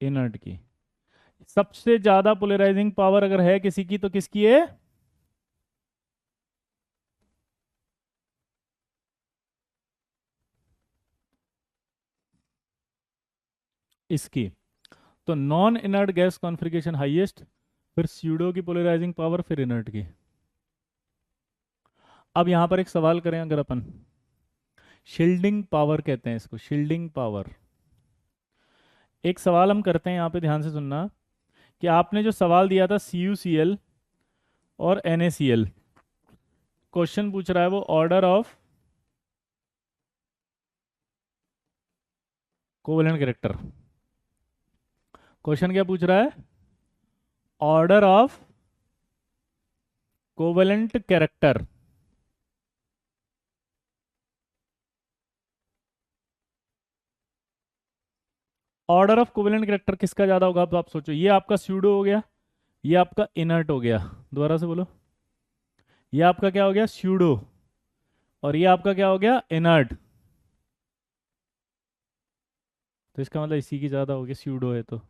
इनर्ट की। सबसे ज्यादा पोलराइजिंग पावर अगर है किसी की तो किसकी है? इसकी। तो non inert gas configuration highest, फिर स्यूडो की पोलराइजिंग पावर, फिर इनर्ट की। अब यहां पर एक सवाल करें अगर अपन, शील्डिंग पावर कहते हैं इसको, शील्डिंग पावर। एक सवाल हम करते हैं यहाँ पे, ध्यान से सुनना, कि आपने जो सवाल दिया था CuCl और NaCl, क्वेश्चन पूछ रहा है वो order of covalent character. Question क्या पूछ रहा है? Order of covalent character. Order of covalent character किसका ज्यादा होगा? अब आप सोचो, ये आपका स्यूडो हो गया, ये आपका इनर्ट हो गया। दोबारा से बोलो, ये आपका क्या हो गया? स्यूडो। और ये आपका क्या हो गया? इनर्ट। तो इसका मतलब इसी की ज्यादा होगी, स्यूडो है तो।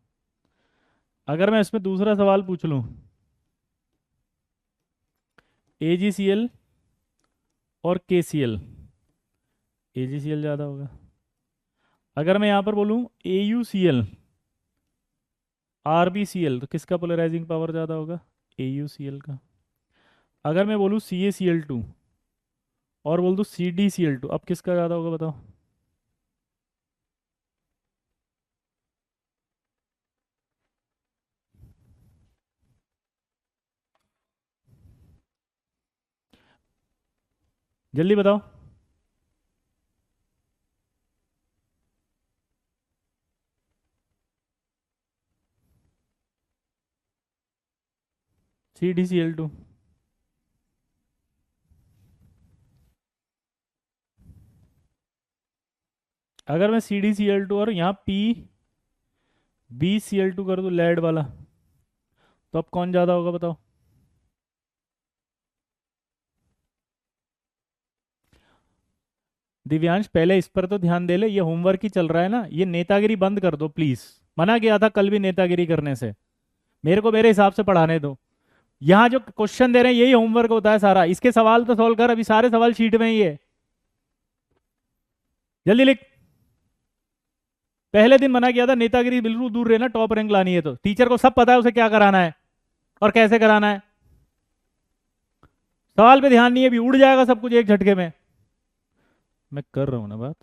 अगर मैं इसमें दूसरा सवाल पूछ लूं, AgCl और KCl, AgCl ज्यादा होगा। अगर मैं यहां पर बोलूं AuCl RbCl, तो किसका पोलराइजिंग पावर ज्यादा होगा? AuCl का। अगर मैं बोलूं CaCl2 और बोल दूं CdCl2, अब किसका ज्यादा होगा बताओ? जल्दी बताओ। CdCl2। अगर मैं CdCl2 और यहाँ BCl2 कर दूं, लेड वाला, तो अब कौन ज्यादा होगा बताओ? दिव्यांश पहले इस पर तो ध्यान दे ले, ये होमवर्क ही चल रहा है ना, ये नेतागिरी बंद कर दो प्लीज। मना किया था कल भी नेतागिरी करने से। मेरे को मेरे हिसाब से पढ़ाने दो। यहाँ जो क्वेश्चन दे रहे हैं यही होमवर्क होता है सारा, इसके सवाल तो सॉल्व कर, अभी सारे सवाल शीट में ही है। जल्दी लिख। पहले दिन मना किया था नेतागिरी बिल्कुल दूर रहना, टॉप रैंक लानी है तो। टीचर को सब पता है उसे क्या कराना है और कैसे कराना है। सवाल पे ध्यान नहीं है, भी उड़ जाएगा सब कुछ एक झटके में। मैं कर रहा हूं ना बात,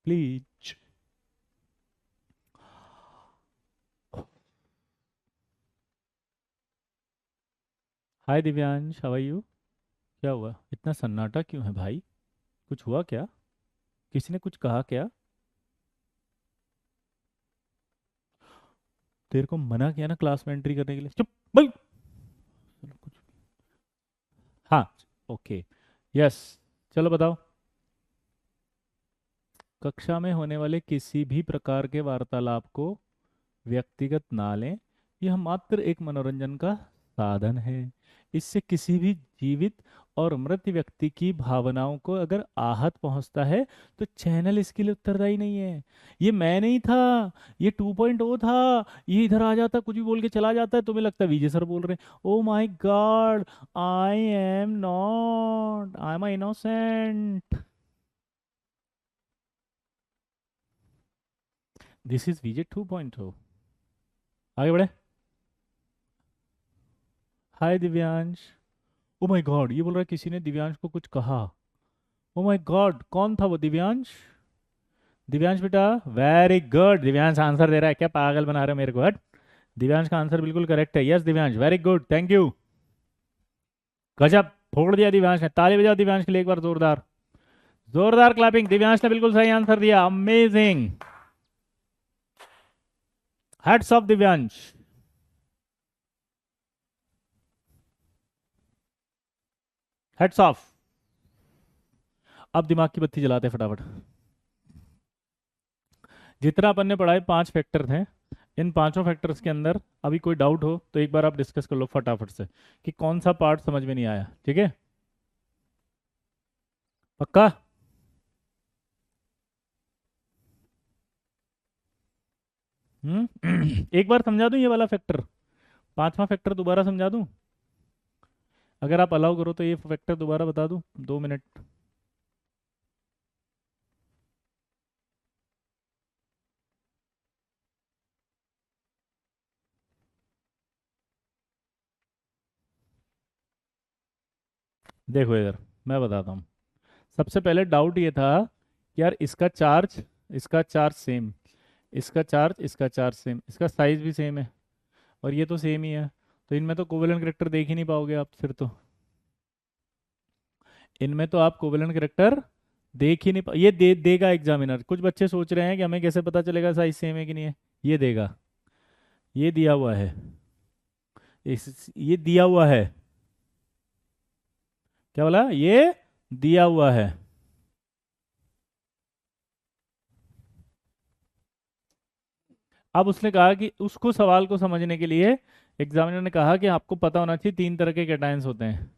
please. Hi Divyansh, how are you? क्या हुआ, इतना सन्नाटा क्यों है भाई? कुछ हुआ क्या? किसी ने कुछ कहा क्या? तेरे को मना किया ना क्लास में एंट्री करने के लिए, चुप भाई। कुछ। हाँ। ओके। यस। चलो बताओ। कक्षा में होने वाले किसी भी प्रकार के वार्तालाप को व्यक्तिगत ना लें, यह मात्र एक मनोरंजन का साधन है। इससे किसी भी जीवित और मृत व्यक्ति की भावनाओं को अगर आहत पहुंचता है तो चैनल इसके लिए उत्तरदायी नहीं है। ये मैं नहीं था, ये 2.0 था। ये इधर आ जाता, कुछ भी बोल के चला जाता है, तुम्हें लगता है विजय सर बोल रहे हैं। Oh my god, I am not, I am innocent. This is Vijay 2.0। आगे बढ़े। Hi Divyansh. Oh my god, ये बोल रहा है किसी ने दिव्यांश को कुछ कहा। ओ माय गॉड, कौन था वो? दिव्यांश? दिव्यांश बेटा, वेरी गुड। दिव्यांश आंसर दे रहा है, क्या पागल बना रहे हो मेरे को? हट। दिव्यांश का आंसर बिल्कुल करेक्ट है। Yes Divyansh, very good, thank you. गजब, फोड़ दिया दिव्यांश ने। ताली बजाओ दिव्यांश के लिए एक बार जोरदार। जोरदार क्लैपिंग। दिव्यांश ने बिल्कुल सही आंसर दिया, amazing. Heads of Divyansh. Heads of. अब दिमाग की बत्ती जलाते फटाफट। जितना अपन ने पढ़ाए 5 फैक्टर थे, इन पांचों फैक्टर्स के अंदर अभी कोई डाउट हो तो एक बार आप डिस्कस कर लो फटाफट से कि कौन सा पार्ट समझ में नहीं आया। ठीक है? पक्का? एक बार समझा दूं ये वाला फैक्टर, पांचवा फैक्टर दोबारा समझा दूं? अगर आप अलाउ करो तो ये फैक्टर दोबारा बता दूं, 2 मिनट। देखो इधर, मैं बताता हूँ। सबसे पहले डाउट ये था कि यार इसका चार्ज सेम, इसका चार्ज सेम, इसका साइज भी सेम है, और ये तो सेम ही है। तो इनमें तो कोवेलेंट करेक्टर देख ही नहीं पाओगे आप फिर तो। इनमें तो आप कोवेलेंट करेक्टर देख ही नहीं ये देगा एग्जामिनर। कुछ बच्चे सोच रहे हैं कि हमें कैसे पता चलेगा साइज सेम है कि नहीं है। ये देगा, ये दिया हुआ है, ये दिया हुआ है। क्या बोला? ये दिया हुआ है। अब उसने कहा कि उसको सवाल को समझने के लिए एग्जामिनर ने कहा कि आपको पता होना चाहिए तीन तरह के कैटायंस होते हैं।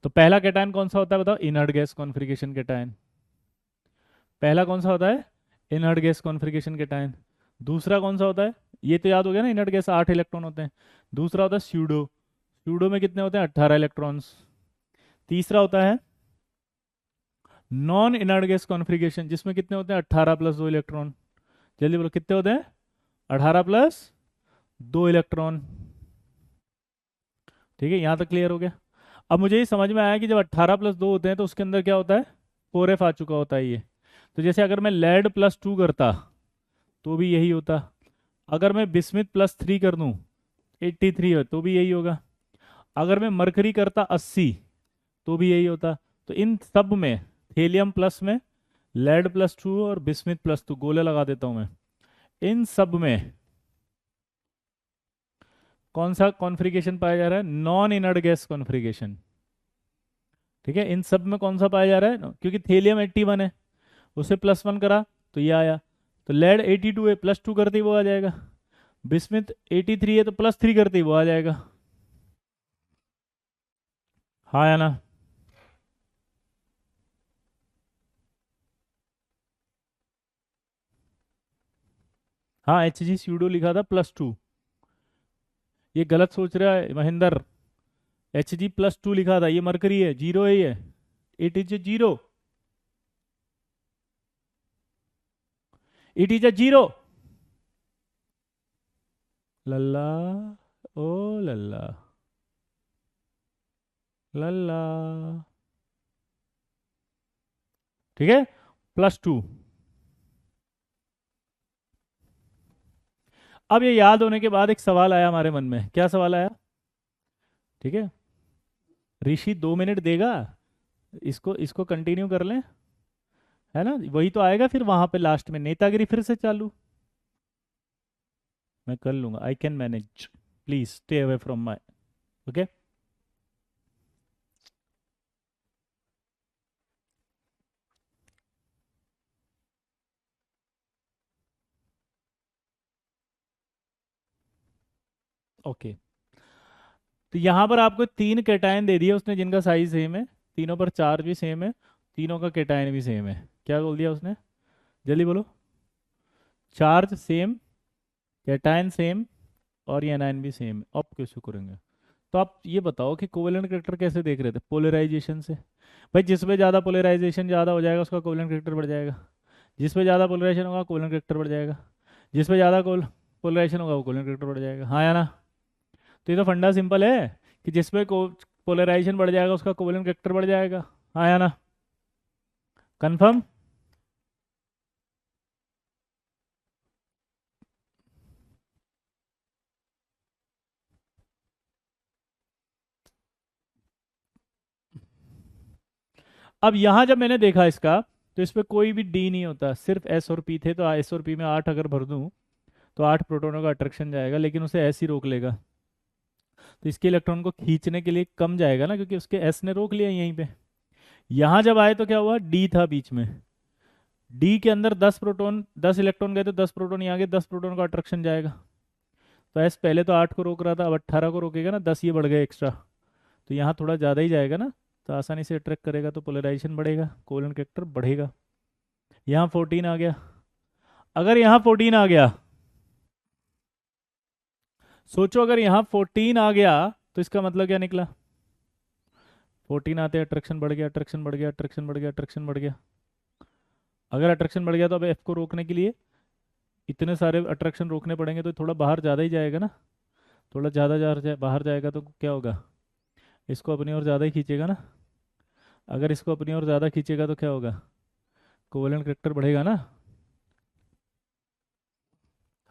तो पहला कैटायन कौन सा होता है बताओ? Inert gas configuration cation. पहला कौन सा होता है? Inert gas configuration cation. दूसरा कौन सा होता है? ये तो याद हो गया ना, इनर्ट गैस 8 इलेक्ट्रॉन होते हैं। दूसरा होता है स्यूडो। स्यूडो में कितने होते हैं? 18 इलेक्ट्रॉन्स। तीसरा होता है नॉन इनर्ट गैस कॉन्फ्रिगेशन, जिसमें कितने होते हैं? 18 + 2 इलेक्ट्रॉन। जल्दी बोलो कितने होते हैं? 18 + 2 इलेक्ट्रॉन। ठीक है, यहाँ तक क्लियर हो गया। अब मुझे ये समझ में आया कि जब 18 + 2 होते हैं तो उसके अंदर क्या होता है? 4f आ चुका होता है ये। तो जैसे अगर मैं लेड +2 करता तो भी यही होता। अगर मैं बिस्मिथ +3 कर दूं 83 है तो भी यही होगा। अगर मैं मरकरी करता 80 तो भी यही होता। तो इन सब में, हेलियम प्लस में, लेड +2 और बिस्मिथ +2, गोले लगा देता हूं मैं, इन सब में कौन सा कॉन्फ़िगरेशन पाया जा रहा है? Non inert gas configuration. ठीक है, इन सब में कौन सा पाया जा रहा है? क्योंकि थेलियम 81 है, उसे +1 करा तो ये आया। तो लेड 82 है, +2 करते ही वो आ जाएगा। बिस्मिथ 83 है तो +3 करते ही वो आ जाएगा। हाँ या ना? हाँ, HG स्यूडो लिखा था +2। ये गलत सोच रहा है महेंद्र। HG +2 लिखा था, ये मरकरी है, जीरो है ये। It is a zero. It is a zero. लल्ला, ओ लल्ला, लल्ला। ठीक है, +2। अब ये याद होने के बाद एक सवाल आया हमारे मन में। क्या सवाल आया? ठीक है, ऋषि 2 मिनट देगा, इसको इसको कंटिन्यू कर लें, है ना? वही तो आएगा फिर वहां पे लास्ट में, नेतागिरी फिर से चालू। मैं कर लूंगा, I can manage. Please stay away from my. Okay. Okay, तो यहाँ पर आपको तीन कैटायन दे दिए उसने जिनका साइज सेम है, तीनों पर चार्ज भी सेम है, तीनों का कैटायन भी सेम है। क्या बोल दिया उसने? जल्दी बोलो। चार्ज सेम, कैटायन सेम, और ये एनायन भी सेम। अब कैसे करेंगे? तो आप ये बताओ कि कोवेलेंट करेक्टर कैसे देख रहे थे? पोलराइजेशन से। भाई जिसमें ज़्यादा पोलराइजेशन ज़्यादा हो जाएगा उसका कोवेलेंट करेक्टर बढ़ जाएगा। जिसमें ज़्यादा पोलराइजेशन होगा कोवेलेंट करेक्टर बढ़ जाएगा। जिसमें ज़्यादा पोलराइजेशन होगा वो कोवेलेंट करेक्टर बढ़ जाएगा। हाँ या ना? तो ये तो फंडा सिंपल है कि जिसमें पोलराइजेशन बढ़ जाएगा उसका कोवेलेंट करेक्टर बढ़ जाएगा। हाँ या ना? कंफर्म? अब यहाँ जब मैंने देखा इसका, तो इस पे कोई भी डी नहीं होता, सिर्फ एस और पी थे। तो एस और पी में 8 अगर भर दूं तो 8 प्रोटॉनों का अट्रैक्शन जाएगा, लेकिन उसे ऐसे ही रोक लेगा। तो इसके इलेक्ट्रॉन को खींचने के लिए कम जाएगा ना, क्योंकि उसके एस ने रोक लिया यहीं पे। यहाँ जब आए तो क्या हुआ? डी था बीच में, डी के अंदर 10 प्रोटॉन, 10 इलेक्ट्रॉन गए तो 10 प्रोटॉन यहाँ गए, 10 प्रोटॉन का अट्रैक्शन जाएगा। तो एस पहले तो 8 को रोक रहा था, अब 18 को रोकेगा ना, 10 ये बढ़ गए एक्स्ट्रा। तो यहाँ थोड़ा ज़्यादा ही जाएगा ना, तो आसानी से अट्रैक्ट करेगा, तो पोलराइजेशन बढ़ेगा, कोवेलेंट कैरेक्टर बढ़ेगा। यहाँ 14 आ गया। अगर यहाँ 14 आ गया, सोचो अगर यहाँ 14 आ गया तो इसका मतलब क्या निकला? 14 आते अट्रैक्शन बढ़ गया, अट्रैक्शन बढ़ गया, अट्रैक्शन बढ़ गया, अट्रैक्शन बढ़ गया। अगर अट्रैक्शन बढ़ गया तो अब एफ को रोकने के लिए इतने सारे अट्रैक्शन रोकने पड़ेंगे, तो थोड़ा बाहर ज़्यादा ही जाएगा ना। थोड़ा ज़्यादा बाहर जाएगा तो क्या होगा? इसको अपनी ओर ज़्यादा ही खींचेगा ना। अगर इसको अपनी ओर ज़्यादा खींचेगा तो क्या होगा? कोवेलेंट कैरेक्टर बढ़ेगा ना।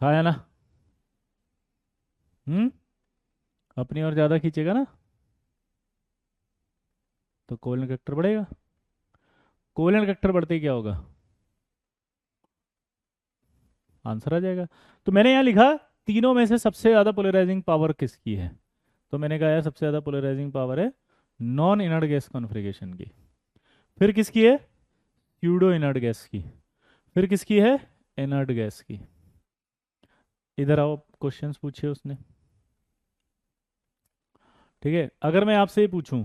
हाँ या ना? हम्म, अपनी ओर ज़्यादा खींचेगा ना, तो कोवेलेंट कैरेक्टर बढ़ेगा। कोवेलेंट करेक्टर बढ़ते ही क्या होगा, आंसर आ जाएगा। तो मैंने यहाँ लिखा तीनों में से सबसे ज़्यादा पोलराइजिंग पावर किसकी है, तो मैंने कहा यार सबसे ज़्यादा पोलराइजिंग पावर है नॉन इनर्ट गैस कॉन्फ़िगरेशन की। फिर किसकी है, स्यूडो इनर्ट गैस की। फिर किसकी है, इनर्ट गैस की। इधर आओ, क्वेश्चंस पूछे उसने। ठीक है, अगर मैं आपसे ये पूछूं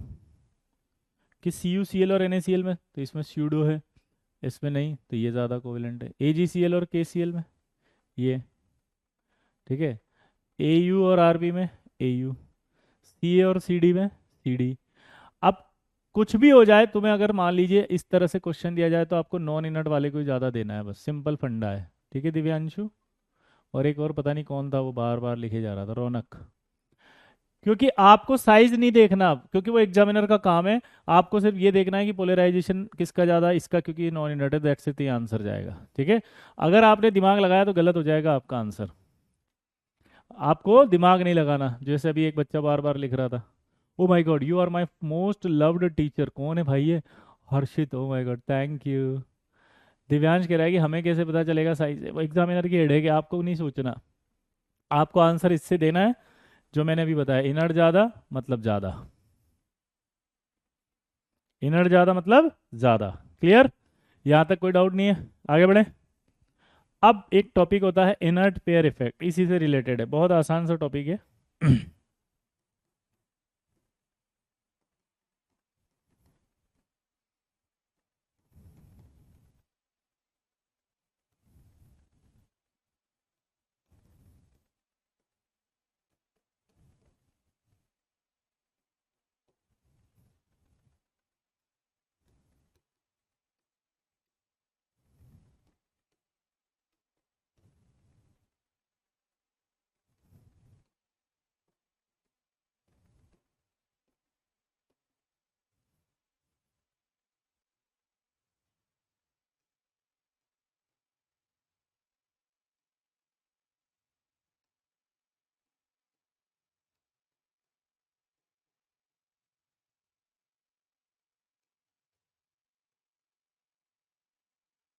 कि सी यू सी एल और एन ए सी एल में, तो इसमें स्यूडो है, इसमें नहीं, तो ये ज़्यादा कोवेलेंट है। ए जी सी एल और के सी एल में ये, ठीक है, ए यू और आर बी में ए यू, सी ए और सी डी में सी डी। अब कुछ भी हो जाए, तुम्हें अगर मान लीजिए इस तरह से क्वेश्चन दिया जाए तो आपको नॉन इनर्ट वाले को ही ज़्यादा देना है, बस सिंपल फंडा है। ठीक है दिव्यांशु, और एक और पता नहीं कौन था वो बार बार लिखे जा रहा था, रौनक। क्योंकि आपको साइज नहीं देखना, क्योंकि वो एग्जामिनर का काम है, आपको सिर्फ ये देखना है कि पोलराइजेशन किसका ज़्यादा है, इसका, क्योंकि नॉन इनर्ट है, दैट्स इट, ये आंसर जाएगा। ठीक है, अगर आपने दिमाग लगाया तो गलत हो जाएगा आपका आंसर। आपको दिमाग नहीं लगाना, जैसे अभी एक बच्चा बार बार लिख रहा था, oh my god you are my most loved teacher. कौन है भाई ये, Harshit, oh my god thank you. Divyansh कह रहा है कि हमें कैसे पता चलेगा साइज, वो एग्जामिनर की हेड है, कि आपको नहीं सोचना, आपको आंसर इससे देना है जो मैंने अभी बताया, इनर्ट ज़्यादा मतलब ज़्यादा, इनर्ट ज़्यादा मतलब ज़्यादा। क्लियर, यहाँ तक कोई डाउट नहीं है, आगे बढ़े। अब एक टॉपिक होता है इनर्ट पेयर इफेक्ट, इसी से रिलेटेड है, बहुत आसान सा टॉपिक है।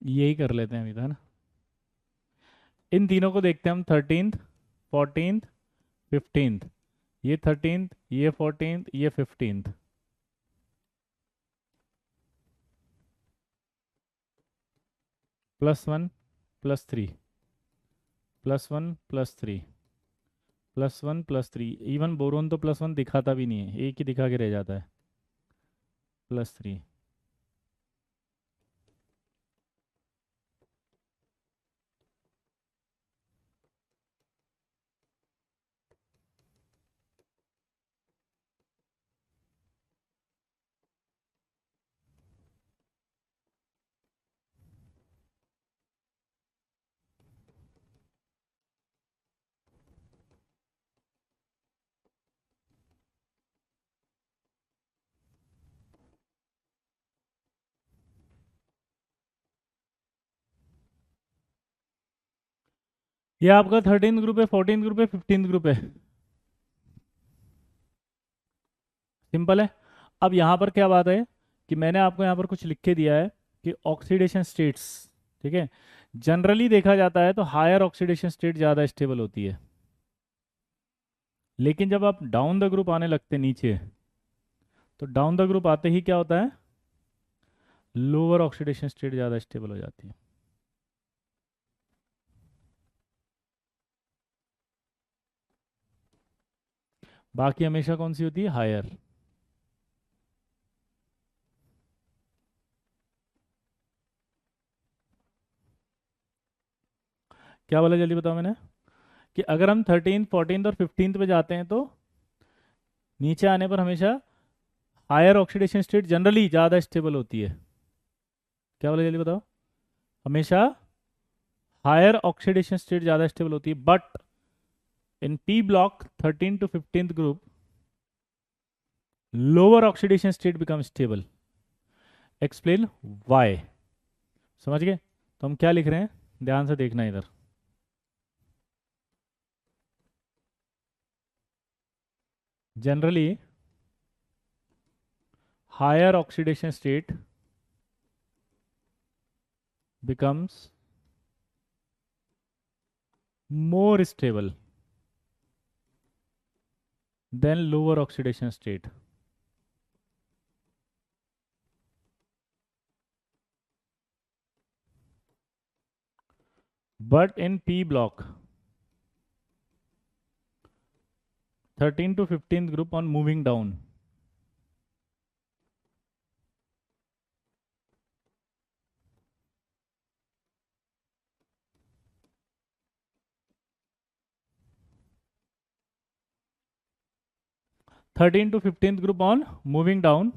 यही कर लेते हैं अभी तो, है ना। इन तीनों को देखते हैं हम, 13th 14th 15th। ये 13th, ये 14th, ये 15th। +1 +3 +1 +3 +1 +3, इवन बोरोन तो +1 दिखाता भी नहीं है, एक ही दिखा के रह जाता है, +3। ये आपका 13th ग्रुप है, 14th ग्रुप है, 15th ग्रुप है, सिंपल है। अब यहाँ पर क्या बात है कि मैंने आपको यहाँ पर कुछ लिख के दिया है कि ऑक्सीडेशन स्टेट्स, ठीक है, जनरली देखा जाता है तो हायर ऑक्सीडेशन स्टेट ज़्यादा स्टेबल होती है, लेकिन जब आप डाउन द ग्रुप आने लगते हैं नीचे, तो डाउन द ग्रुप आते ही क्या होता है, लोअर ऑक्सीडेशन स्टेट ज़्यादा स्टेबल हो जाती है। बाकी हमेशा कौन सी होती है, हायर। क्या बोला जल्दी बताओ मैंने, कि अगर हम 13th 14th और 15th पे जाते हैं तो नीचे आने पर हमेशा हायर ऑक्सीडेशन स्टेट जनरली ज़्यादा स्टेबल होती है। क्या बोला जल्दी बताओ, हमेशा हायर ऑक्सीडेशन स्टेट ज़्यादा स्टेबल होती है, but in P block 13 to 15th group lower oxidation state become stable. Explain why. समझ गए, तो हम क्या लिख रहे हैं, ध्यान से देखना इधर। Generally higher oxidation state becomes more stable than lower oxidation state. But in P block, 13 to 15th group on moving down,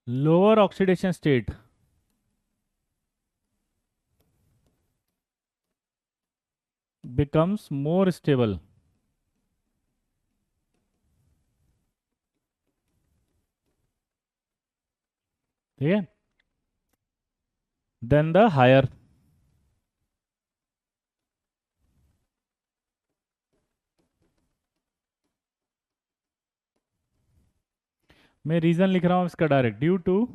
lower oxidation state becomes more stable ठीक है than the higher. मैं रीजन लिख रहा हूं इसका direct, due to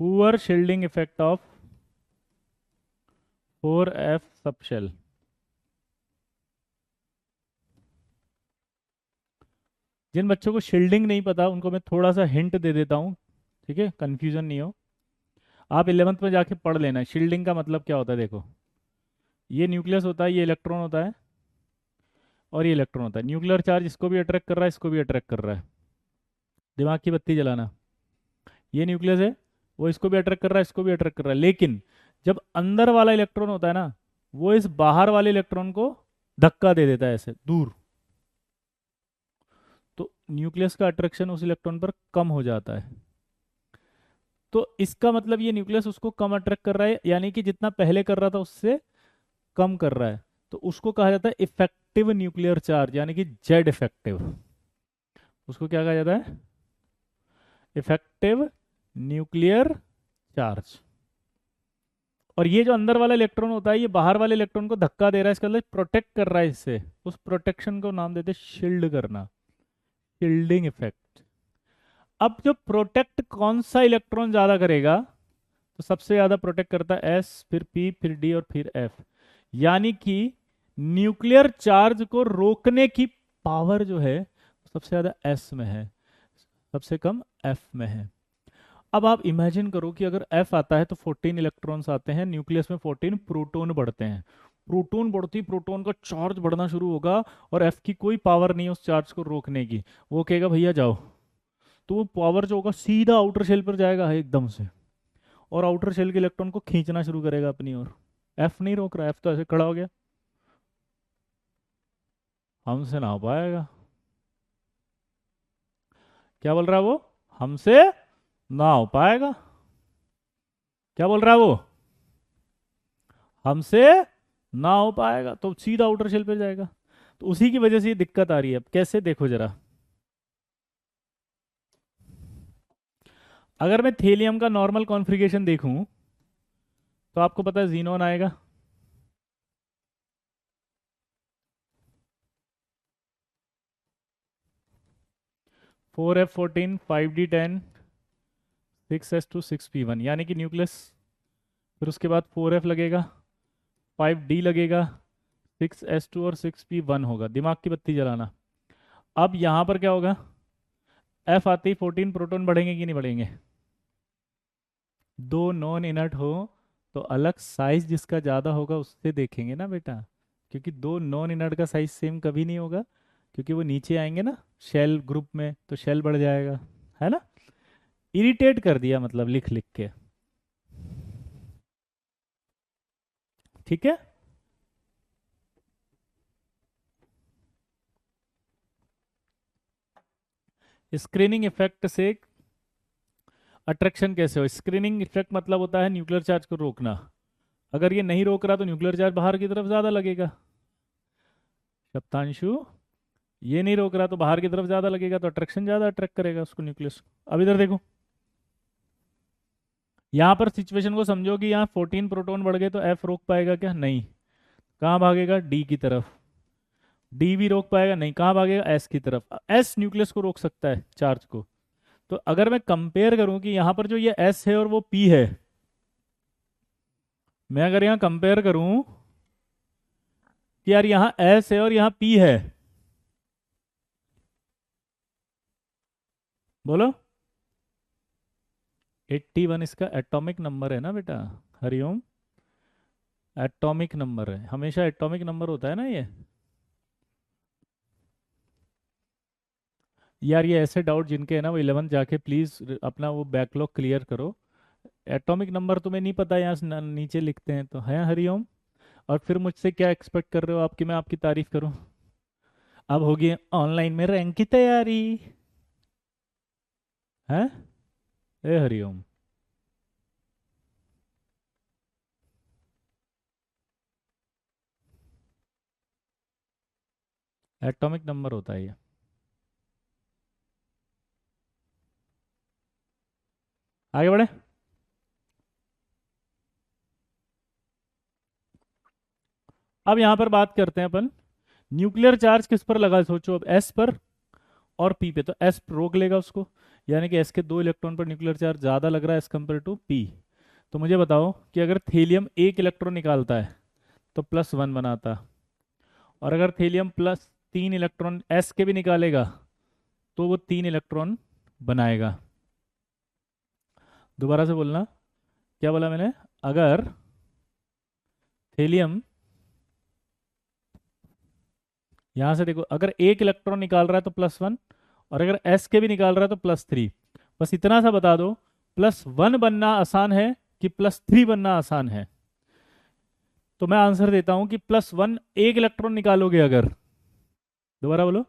poor shielding effect of 4F subshell. जिन बच्चों को शील्डिंग नहीं पता उनको मैं थोड़ा सा हिंट दे देता हूं, ठीक है, कंफ्यूजन नहीं हो. आप 11th में जाके पढ़ लेना शील्डिंग का मतलब क्या होता है. देखो ये न्यूक्लियस होता है, ये इलेक्ट्रॉन होता है और ये इलेक्ट्रॉन होता है. न्यूक्लियर चार्ज इसको भी अट्रैक्ट कर रहा है, इसको भी अट्रैक्ट कर रहा है. दिमाग की बत्ती जलाना. ये न्यूक्लियस है, वो इसको भी अट्रैक्ट कर रहा है, इसको भी अट्रैक्ट कर रहा है. लेकिन जब अंदर वाला इलेक्ट्रॉन होता है ना, वो इस बाहर वाले इलेक्ट्रॉन को धक्का दे देता है ऐसे दूर, तो न्यूक्लियस का अट्रैक्शन उस इलेक्ट्रॉन पर कम हो जाता है. तो इसका मतलब ये न्यूक्लियस उसको कम अट्रैक्ट कर रहा है, यानी कि जितना पहले कर रहा था उससे कम कर रहा है. तो उसको कहा जाता है इफेक्टिव न्यूक्लियर चार्ज, यानी कि जेड इफेक्टिव. उसको क्या कहा जाता है, इफेक्टिव न्यूक्लियर चार्ज. और ये जो अंदर वाला इलेक्ट्रॉन होता है, ये बाहर वाले इलेक्ट्रॉन को धक्का दे रहा है, इसका मतलब प्रोटेक्ट कर रहा है इससे. उस प्रोटेक्शन को नाम देते हैं शील्ड करना, शील्डिंग इफेक्ट. अब जो प्रोटेक्ट कौन सा इलेक्ट्रॉन ज्यादा करेगा, तो सबसे ज्यादा प्रोटेक्ट करता है एस, फिर पी, फिर डी और फिर एफ. यानी कि न्यूक्लियर चार्ज को रोकने की पावर जो है सबसे ज्यादा एस में है, सबसे कम एफ में है. अब आप इमेजिन करो कि अगर एफ आता है तो 14 इलेक्ट्रॉन्स आते हैं, न्यूक्लियस में 14 प्रोटॉन बढ़ते हैं. प्रोटॉन बढ़ती, प्रोटॉन का चार्ज बढ़ना शुरू होगा और एफ की कोई पावर नहीं है उस चार्ज को रोकने की. वो कहेगा भैया जाओ, तो वो पावर जो होगा सीधा आउटर शेल पर जाएगा एकदम से, और आउटर शेल के इलेक्ट्रॉन को खींचना शुरू करेगा अपनी ओर. एफ नहीं रोक रहा, एफ तो ऐसे खड़ा हो गया, हमसे ना हो पाएगा. क्या बोल रहा है वो, हमसे ना हो पाएगा. क्या बोल रहा है वो, हमसे ना हो पाएगा, तो सीधा आउटर शेल पे जाएगा. तो उसी की वजह से ये दिक्कत आ रही है. अब कैसे, देखो जरा, अगर मैं थेलियम का नॉर्मल कॉन्फ़िगरेशन देखूं तो आपको पता है जीनोन आएगा, four F 14, 5d10, 6s2 6p1, यानी कि न्यूक्लियस. फिर उसके बाद 4f लगेगा, 5d लगेगा, 6s2 और 6p1 होगा. दिमाग की बत्ती जलाना. अब यहां पर क्या होगा, एफ आते ही 14 प्रोटॉन बढ़ेंगे कि नहीं बढ़ेंगे. दो नॉन इनर्ट हो तो अलग साइज जिसका ज़्यादा होगा उससे देखेंगे ना बेटा, क्योंकि दो नॉन इनर्ट का साइज सेम कभी नहीं होगा, क्योंकि वो नीचे आएंगे ना शेल ग्रुप में, तो शेल बढ़ जाएगा, है ना. इरिटेट कर दिया मतलब लिख लिख के, ठीक है. स्क्रीनिंग इफेक्ट से अट्रैक्शन कैसे हो. स्क्रीनिंग इफेक्ट मतलब होता है न्यूक्लियर चार्ज को रोकना. अगर ये नहीं रोक रहा तो न्यूक्लियर चार्ज बाहर की तरफ ज़्यादा लगेगा. सप्तांशु, ये नहीं रोक रहा तो बाहर की तरफ ज़्यादा लगेगा, तो अट्रैक्शन ज़्यादा अट्रैक्ट करेगा उसको न्यूक्लियस. अब इधर देखो, यहाँ पर सिचुएशन को समझो कि यहाँ 14 प्रोटॉन बढ़ गए तो एफ रोक पाएगा क्या, नहीं. कहाँ भागेगा, डी की तरफ. डी भी रोक पाएगा नहीं, कहाँ भागेगा, एस की तरफ. एस न्यूक्लियस को रोक सकता है चार्ज को, तो अगर मैं कंपेयर करूं कि यहां पर जो ये S है और वो P है, मैं अगर यहां कंपेयर करूं कि यार यहां S है और यहां P है, बोलो। 81 इसका एटॉमिक नंबर है ना बेटा, हरिओम। एटॉमिक नंबर है, हमेशा एटॉमिक नंबर होता है ना ये। यार ये ऐसे डाउट जिनके है ना, वो 11 जाके प्लीज अपना वो बैकलॉग क्लियर करो। एटॉमिक नंबर तुम्हें नहीं पता, यहाँ से नीचे लिखते हैं तो है हरिओम। और फिर मुझसे क्या एक्सपेक्ट कर रहे हो आपकी, मैं आपकी तारीफ करूं? अब होगी ऑनलाइन में रैंक की तैयारी है। ए हरिओम। एटॉमिक नंबर होता है ये। आगे बढ़े। अब यहां पर बात करते हैं अपन, न्यूक्लियर चार्ज किस पर लगा है? सोचो अब, एस पर और पी पे। तो एस रोक लेगा उसको, यानी कि एस के 2 इलेक्ट्रॉन पर न्यूक्लियर चार्ज ज़्यादा लग रहा है एस कंपेयर टू पी। तो मुझे बताओ कि अगर थीलियम 1 इलेक्ट्रॉन निकालता है तो +1 बनाता, और अगर थीलियम +3 इलेक्ट्रॉन एस के भी निकालेगा तो वो 3 इलेक्ट्रॉन बनाएगा। दोबारा से बोलना, क्या बोला मैंने? अगर थीलियम, यहां से देखो, अगर 1 इलेक्ट्रॉन निकाल रहा है तो +1, और अगर एस के भी निकाल रहा है तो +3। बस इतना सा बता दो, +1 बनना आसान है कि +3 बनना आसान है? तो मैं आंसर देता हूं कि +1। 1 इलेक्ट्रॉन निकालोगे अगर, दोबारा बोलो,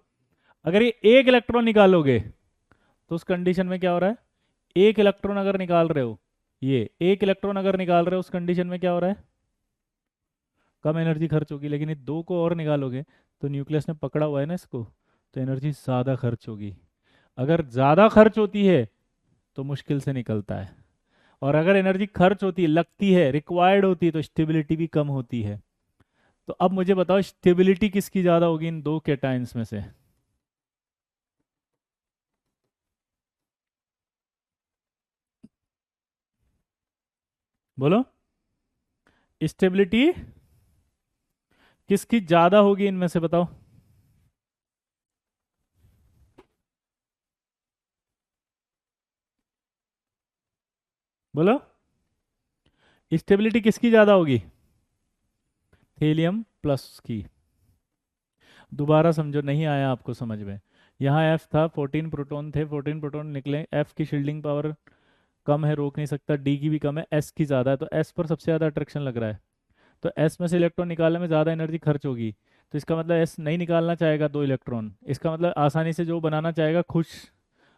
अगर ये 1 इलेक्ट्रॉन निकालोगे तो उस कंडीशन में क्या हो रहा है? 1 इलेक्ट्रॉन अगर निकाल रहे हो, ये 1 इलेक्ट्रॉन अगर निकाल रहे हो, उस कंडीशन में क्या हो रहा है? कम एनर्जी खर्च होगी। लेकिन ये 2 को और निकालोगे तो न्यूक्लियस ने पकड़ा हुआ है ना इसको, तो एनर्जी ज़्यादा खर्च होगी। अगर ज़्यादा खर्च होती है तो मुश्किल से निकलता है, और अगर एनर्जी खर्च होती है, लगती है, रिक्वायर्ड होती है, तो स्टेबिलिटी भी कम होती है। तो अब मुझे बताओ स्टेबिलिटी किसकी ज़्यादा होगी इन 2 कैटायंस में से? बोलो, स्टेबिलिटी किसकी ज़्यादा होगी इनमें से, बताओ। बोलो, स्टेबिलिटी किसकी ज़्यादा होगी? हीलियम प्लस की। दोबारा समझो, नहीं आया आपको समझ में? यहाँ एफ था, 14 प्रोटॉन थे, 14 प्रोटॉन निकले। एफ की शील्डिंग पावर कम है, रोक नहीं सकता। डी की भी कम है, एस की ज़्यादा है, तो एस पर सबसे ज़्यादा अट्रैक्शन लग रहा है। तो एस में से इलेक्ट्रॉन निकालने में ज़्यादा एनर्जी खर्च होगी। तो इसका मतलब एस नहीं निकालना चाहेगा 2 इलेक्ट्रॉन, इसका मतलब आसानी से जो बनाना चाहेगा, खुश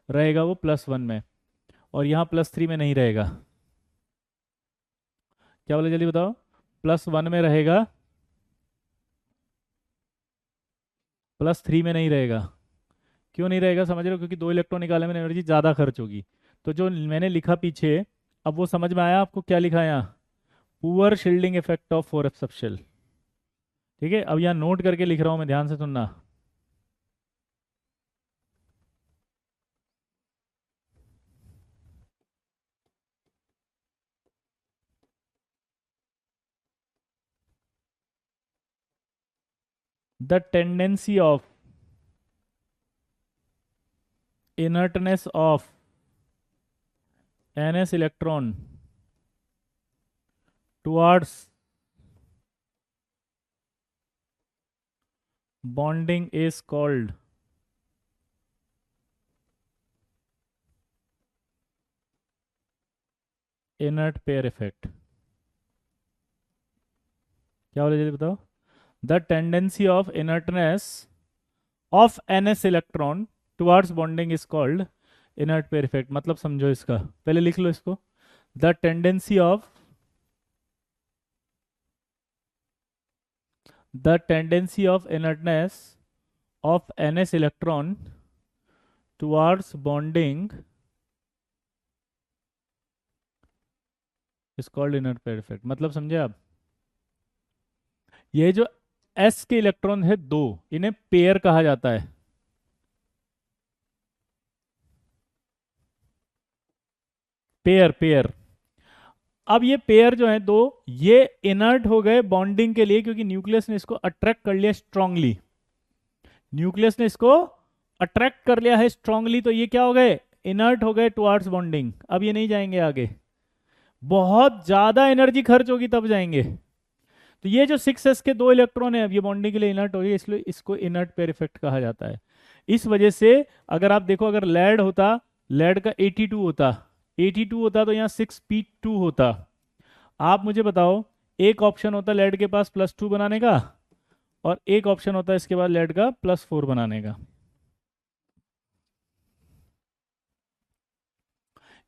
रहेगा वो +1 में, और यहाँ +3 में नहीं रहेगा। क्या बोले, जल्दी बताओ। +1 में रहेगा, +3 में नहीं रहेगा। क्यों नहीं रहेगा समझ रहे हो? क्योंकि 2 इलेक्ट्रॉन निकालने में एनर्जी ज़्यादा खर्च होगी। तो जो मैंने लिखा पीछे, अब वो समझ में आया आपको क्या लिखा है यहाँ? Poor shielding effect of 4f subshell. ठीक है, अब यहाँ नोट करके लिख रहा हूँ मैं, ध्यान से सुनना। The tendency of inertness of ns electron towards bonding is called inert pair effect। क्या बोले, जल्दी बताओ। The tendency of inertness of ns electron towards bonding is called inert pair effect। मतलब समझो इसका, पहले लिख लो इसको। The tendency of, the tendency of inertness of ns electron towards bonding is called inert pair effect। मतलब समझे आप? ये जो s के इलेक्ट्रॉन है 2, इन्हें पेयर कहा जाता है। Pair pair. अब ये पेयर जो है दो, ये इनर्ट हो गए बॉन्डिंग के लिए, क्योंकि न्यूक्लियस ने इसको अट्रैक्ट कर लिया स्ट्रांगली। न्यूक्लियस ने इसको अट्रैक्ट कर लिया है स्ट्रांगली, तो ये क्या हो गए, इनर्ट हो गए टुवर्ड्स बॉन्डिंग। अब ये नहीं जाएंगे आगे, बहुत ज्यादा एनर्जी खर्च होगी तब जाएंगे। तो ये जो 6s के दो इलेक्ट्रॉन है, अब ये बॉन्डिंग के लिए इनर्ट हो गई, इसलिए इसको इनर्ट पेयर इफेक्ट कहा जाता है। इस वजह से अगर आप देखो, अगर लेड होता, लेड का 82 होता, 82 होता तो यहाँ 6p2 होता। आप मुझे बताओ, एक ऑप्शन होता लेड के पास +2 बनाने का, और एक ऑप्शन होता है इसके बाद लेड का +4 बनाने का।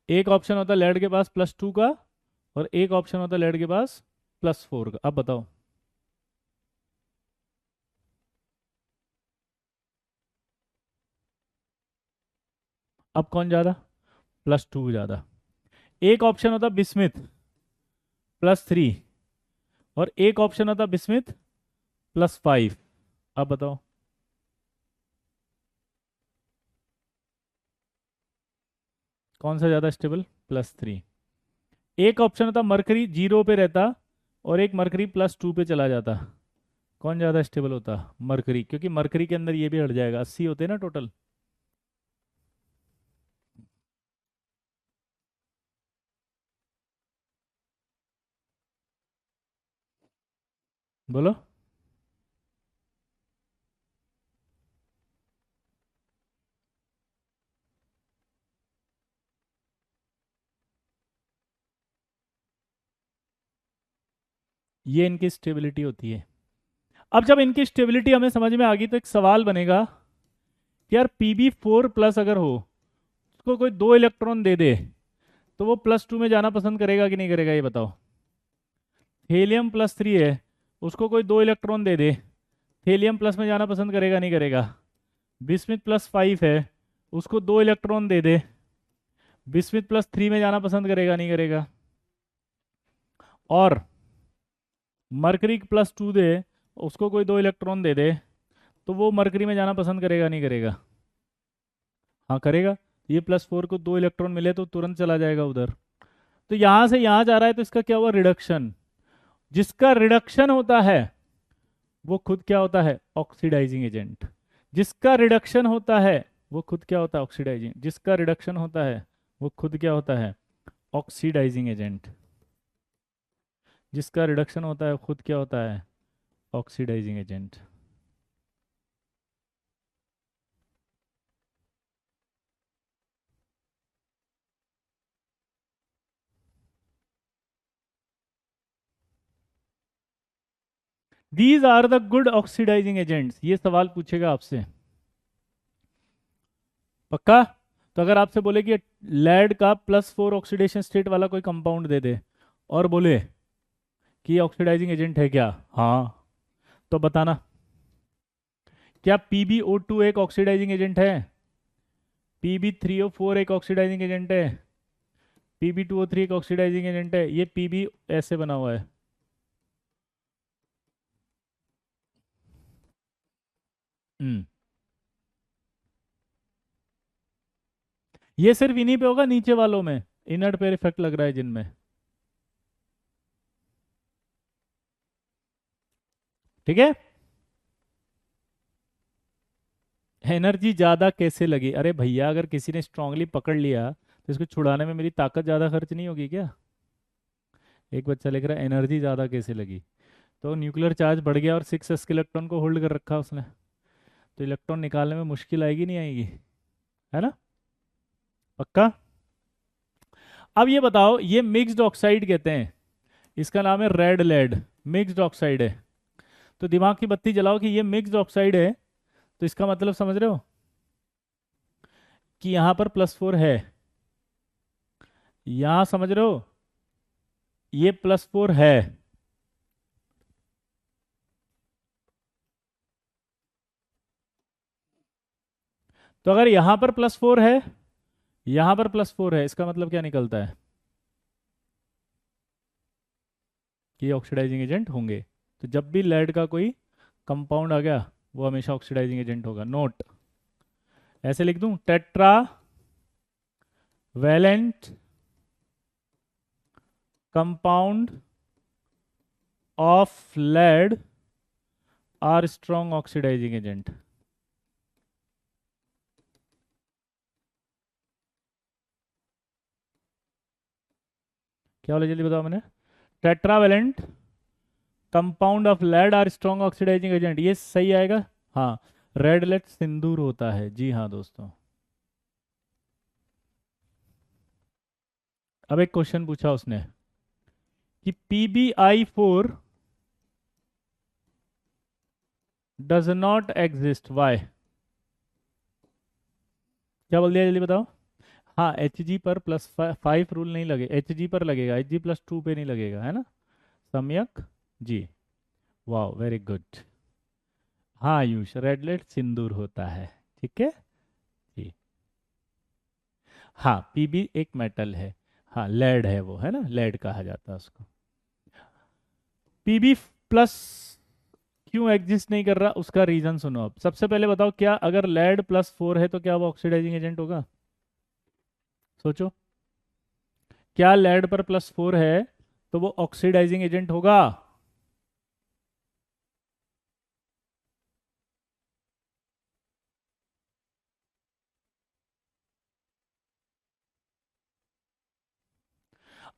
एक ऑप्शन होता लेड के पास +2 का, और एक ऑप्शन होता लेड के पास +4 का। अब बताओ, अब कौन ज्यादा, +2 ज्यादा। एक ऑप्शन होता बिस्मिथ +3, और एक ऑप्शन होता बिस्मिथ +5। अब बताओ, कौन सा ज्यादा स्टेबल, +3। एक ऑप्शन होता मरकरी 0 पे रहता, और एक मरकरी +2 पे चला जाता, कौन ज्यादा स्टेबल होता, मरकरी, क्योंकि मरकरी के अंदर ये भी हट जाएगा, 80 होते हैं ना टोटल। बोलो, ये इनकी स्टेबिलिटी होती है। अब जब इनकी स्टेबिलिटी हमें समझ में आ गई, तो एक सवाल बनेगा कि यार Pb4+ अगर हो, उसको कोई दो इलेक्ट्रॉन दे दे, तो वो +2 में जाना पसंद करेगा कि नहीं करेगा, ये बताओ। हेलियम +3 है, उसको कोई दो इलेक्ट्रॉन दे दे, हेलियम प्लस में जाना पसंद करेगा नहीं करेगा। बिस्मिथ +5 है, उसको दो इलेक्ट्रॉन दे दे, बिस्मिथ +3 में जाना पसंद करेगा नहीं करेगा। और मरकरी +2 दे, उसको कोई दो इलेक्ट्रॉन दे दे, तो वो मरकरी में जाना पसंद करेगा नहीं करेगा, हाँ करेगा। ये +4 को दो इलेक्ट्रॉन मिले तो तुरंत चला जाएगा उधर। तो यहां से यहां जा रहा है, तो इसका क्या हुआ, रिडक्शन। जिसका रिडक्शन होता है वो खुद क्या होता है, ऑक्सीडाइजिंग एजेंट। जिसका रिडक्शन होता है वो खुद क्या होता है, ऑक्सीडाइजिंग। जिसका रिडक्शन होता है वो खुद क्या होता है, ऑक्सीडाइजिंग एजेंट। जिसका रिडक्शन होता है खुद क्या होता है, oxidizing agent. These are the good oxidizing agents, ये सवाल पूछेगा आपसे, पक्का। तो अगर आपसे बोले कि लेड का +4 ऑक्सीडेशन स्टेट वाला कोई कंपाउंड दे दे, और बोले कि ये ऑक्सीडाइजिंग एजेंट है क्या, हाँ, तो बताना, क्या PbO2 एक ऑक्सीडाइजिंग एजेंट है, Pb3O4 एक ऑक्सीडाइजिंग एजेंट है, Pb2O3 एक ऑक्सीडाइजिंग एजेंट है। ये Pb ऐसे बना हुआ है, हम्म, ये सिर्फ इन्हीं पे होगा, नीचे वालों में इनर्ट पेयर इफेक्ट लग रहा है जिनमें, ठीक है। एनर्जी ज्यादा कैसे लगी, अरे भैया अगर किसी ने स्ट्रांगली पकड़ लिया, तो इसको छुड़ाने में मेरी ताकत ज्यादा खर्च नहीं होगी क्या। एक बच्चा लिख रहा है एनर्जी ज्यादा कैसे लगी, तो न्यूक्लियर चार्ज बढ़ गया और 6s के इलेक्ट्रॉन को होल्ड कर रखा उसने, तो इलेक्ट्रॉन निकालने में मुश्किल आएगी नहीं आएगी, है ना, पक्का। अब ये बताओ, ये मिक्स्ड ऑक्साइड कहते हैं, इसका नाम है रेड लेड, मिक्स्ड ऑक्साइड है। तो दिमाग की बत्ती जलाओ कि ये मिक्स्ड ऑक्साइड है, तो इसका मतलब समझ रहे हो कि यहां पर +4 है, यहां समझ रहे हो ये +4 है। तो अगर यहां पर +4 है, यहां पर +4 है, इसका मतलब क्या निकलता है कि ये ऑक्सीडाइजिंग एजेंट होंगे। तो जब भी लेड का कोई कंपाउंड आ गया, वो हमेशा ऑक्सीडाइजिंग एजेंट होगा। नोट, ऐसे लिख दूं, tetravalent compound of lead are strong oxidizing agent. क्या बोला जल्दी बताओ मैंने? Tetravalent compound of lead are strong oxidizing agent, ये सही आएगा। हाँ, रेड लेड सिंदूर होता है, जी हाँ दोस्तों। अब एक क्वेश्चन पूछा उसने कि PbI4 does not exist, Y? क्या बोल दिया जल्दी बताओ। हाँ, Hg पर +5 रूल नहीं लगे, Hg पर लगेगा, Hg+2 पे नहीं लगेगा, है ना? सम्यक जी। वाह, वेरी गुड। हाँ आयुष, रेडलेट सिंदूर होता है, ठीक है जी। हाँ, पीबी एक मेटल है, हाँ लेड है वो, है ना, लेड कहा जाता है उसको। पीबी प्लस क्यों एग्जिस्ट नहीं कर रहा, उसका रीजन सुनो। अब सबसे पहले बताओ, क्या अगर लेड +4 है तो क्या वो ऑक्सीडाइजिंग एजेंट होगा? सोचो, क्या लेड पर +4 है तो वो ऑक्सीडाइजिंग एजेंट होगा?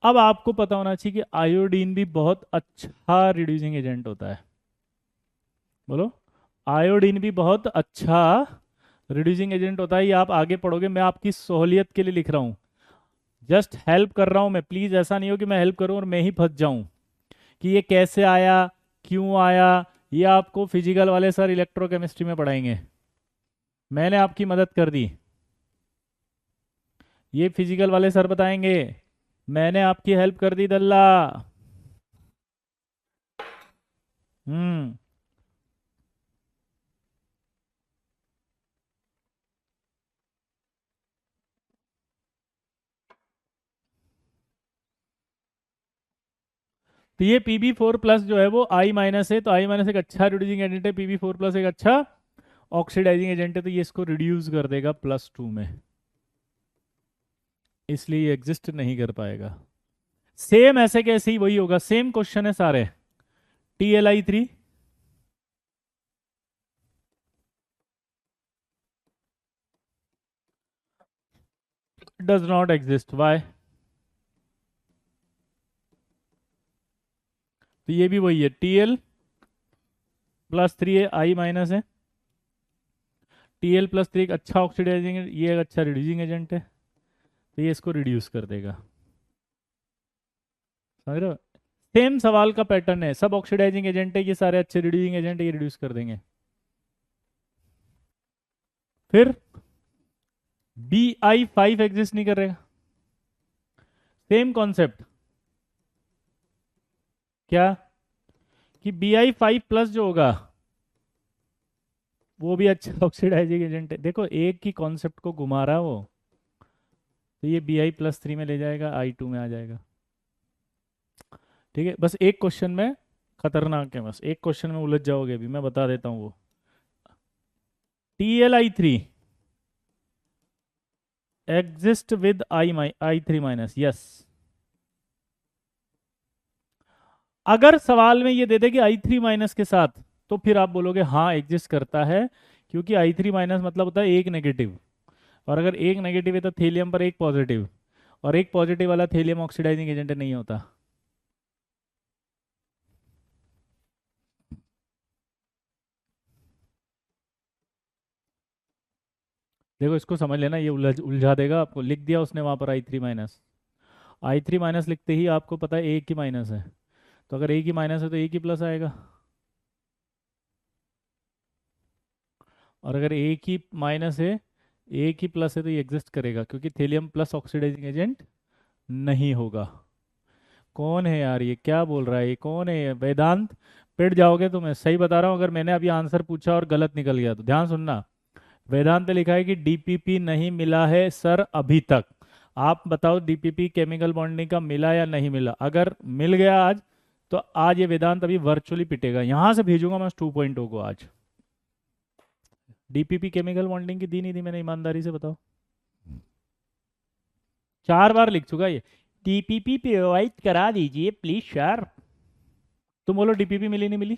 अब आपको पता होना चाहिए कि आयोडीन भी बहुत अच्छा रिड्यूसिंग एजेंट होता है। बोलो, आयोडीन भी बहुत अच्छा रिड्यूसिंग एजेंट होता है। ये आप आगे पढ़ोगे, मैं आपकी सहूलियत के लिए लिख रहा हूँ, जस्ट हेल्प कर रहा हूँ मैं। प्लीज ऐसा नहीं हो कि मैं हेल्प करूँ और मैं ही फंस जाऊं कि ये कैसे आया, क्यों आया। ये आपको फिजिकल वाले सर इलेक्ट्रोकेमिस्ट्री में पढ़ाएंगे, मैंने आपकी मदद कर दी। ये फिजिकल वाले सर बताएंगे, मैंने आपकी हेल्प कर दी दल्ला। हम्म। तो ये Pb4+ जो है वो I- है, तो I- एक अच्छा रिड्यूसिंग एजेंट है, Pb4+ एक अच्छा ऑक्सीडाइजिंग एजेंट है, तो ये इसको रिड्यूस कर देगा +2 में, इसलिए ये एग्जिस्ट नहीं कर पाएगा। सेम ऐसे कैसे ही वही होगा, सेम क्वेश्चन है सारे। TLI3 does not exist, Y? तो ये भी वही है, Tl+3 है, I- है। Tl+3 एक अच्छा ऑक्सीडाइजिंग, ये एक अच्छा रिड्यूसिंग एजेंट है, तो ये इसको रिड्यूस कर देगा। समझ रहे हो? सेम सवाल का पैटर्न है, सब ऑक्सीडाइजिंग एजेंट है, ये सारे अच्छे रिड्यूसिंग एजेंट है, ये रिड्यूस कर देंगे। फिर Bi5 एग्जिस्ट नहीं करेगा, सेम कॉन्सेप्ट। क्या? कि Bi5+ जो होगा वो भी अच्छा ऑक्सीडाइजिंग एजेंट है। देखो, एक ही कॉन्सेप्ट को घुमा रहा है वो, तो ये Bi+3 में ले जाएगा, I2 में आ जाएगा। ठीक है, बस एक क्वेश्चन में खतरनाक है, बस एक क्वेश्चन में उलझ जाओगे, अभी मैं बता देता हूँ वो। TLI3 exist with I3-, yes. अगर सवाल में ये दे दे कि I3- के साथ, तो फिर आप बोलोगे हाँ एग्जिस्ट करता है, क्योंकि I3- मतलब होता है एक नेगेटिव, और अगर एक नेगेटिव है तो थेलियम पर एक पॉजिटिव, और एक पॉजिटिव वाला थेलियम ऑक्सीडाइजिंग एजेंट नहीं होता। देखो, इसको समझ लेना, ये उलझा देगा आपको। लिख दिया उसने वहां पर I3-, I3- लिखते ही आपको पता है एक ही माइनस है, तो अगर एक ही माइनस है तो एक ही प्लस आएगा, और अगर एक ही माइनस है एक ही प्लस है तो ये एग्जिस्ट करेगा, क्योंकि थेलियम प्लस ऑक्सीडाइजिंग एजेंट नहीं होगा। कौन है यार, ये क्या बोल रहा है, ये कौन है ये? वेदांत, पिट जाओगे तुम्हें, सही बता रहा हूँ। अगर मैंने अभी आंसर पूछा और गलत निकल गया तो ध्यान सुनना। वेदांत ने लिखा है कि डीपीपी नहीं मिला है सर अभी तक। आप बताओ, डीपीपी केमिकल बॉन्डिंग का मिला या नहीं मिला? अगर मिल गया आज, तो आज ये वेदांत अभी वर्चुअली पिटेगा, यहां से भेजूंगा मैं 2.0 को आज। डीपीपी केमिकल बॉन्डिंग की दी नहीं दी मैंने, ईमानदारी से बताओ? 4 बार लिख चुका ये। टीपीपी प्रोवाइड करा दीजिए प्लीज सर। तुम बोलो डीपीपी मिली नहीं मिली?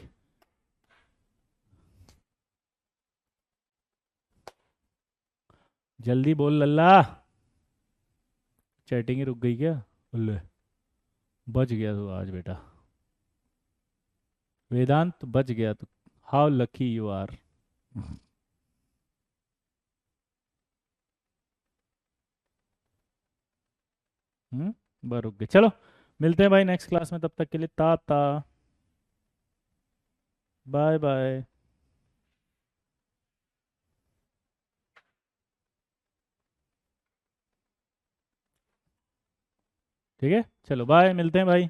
जल्दी बोल लल्ला। चैटिंग ही रुक गई क्या? ले, बच गया तू आज बेटा। वेदांत बच गया तू। How lucky you are. बस रुक गए, चलो मिलते हैं भाई नेक्स्ट क्लास में, तब तक के लिए टाटा। Bye bye. ठीक है, चलो बाय, मिलते हैं भाई।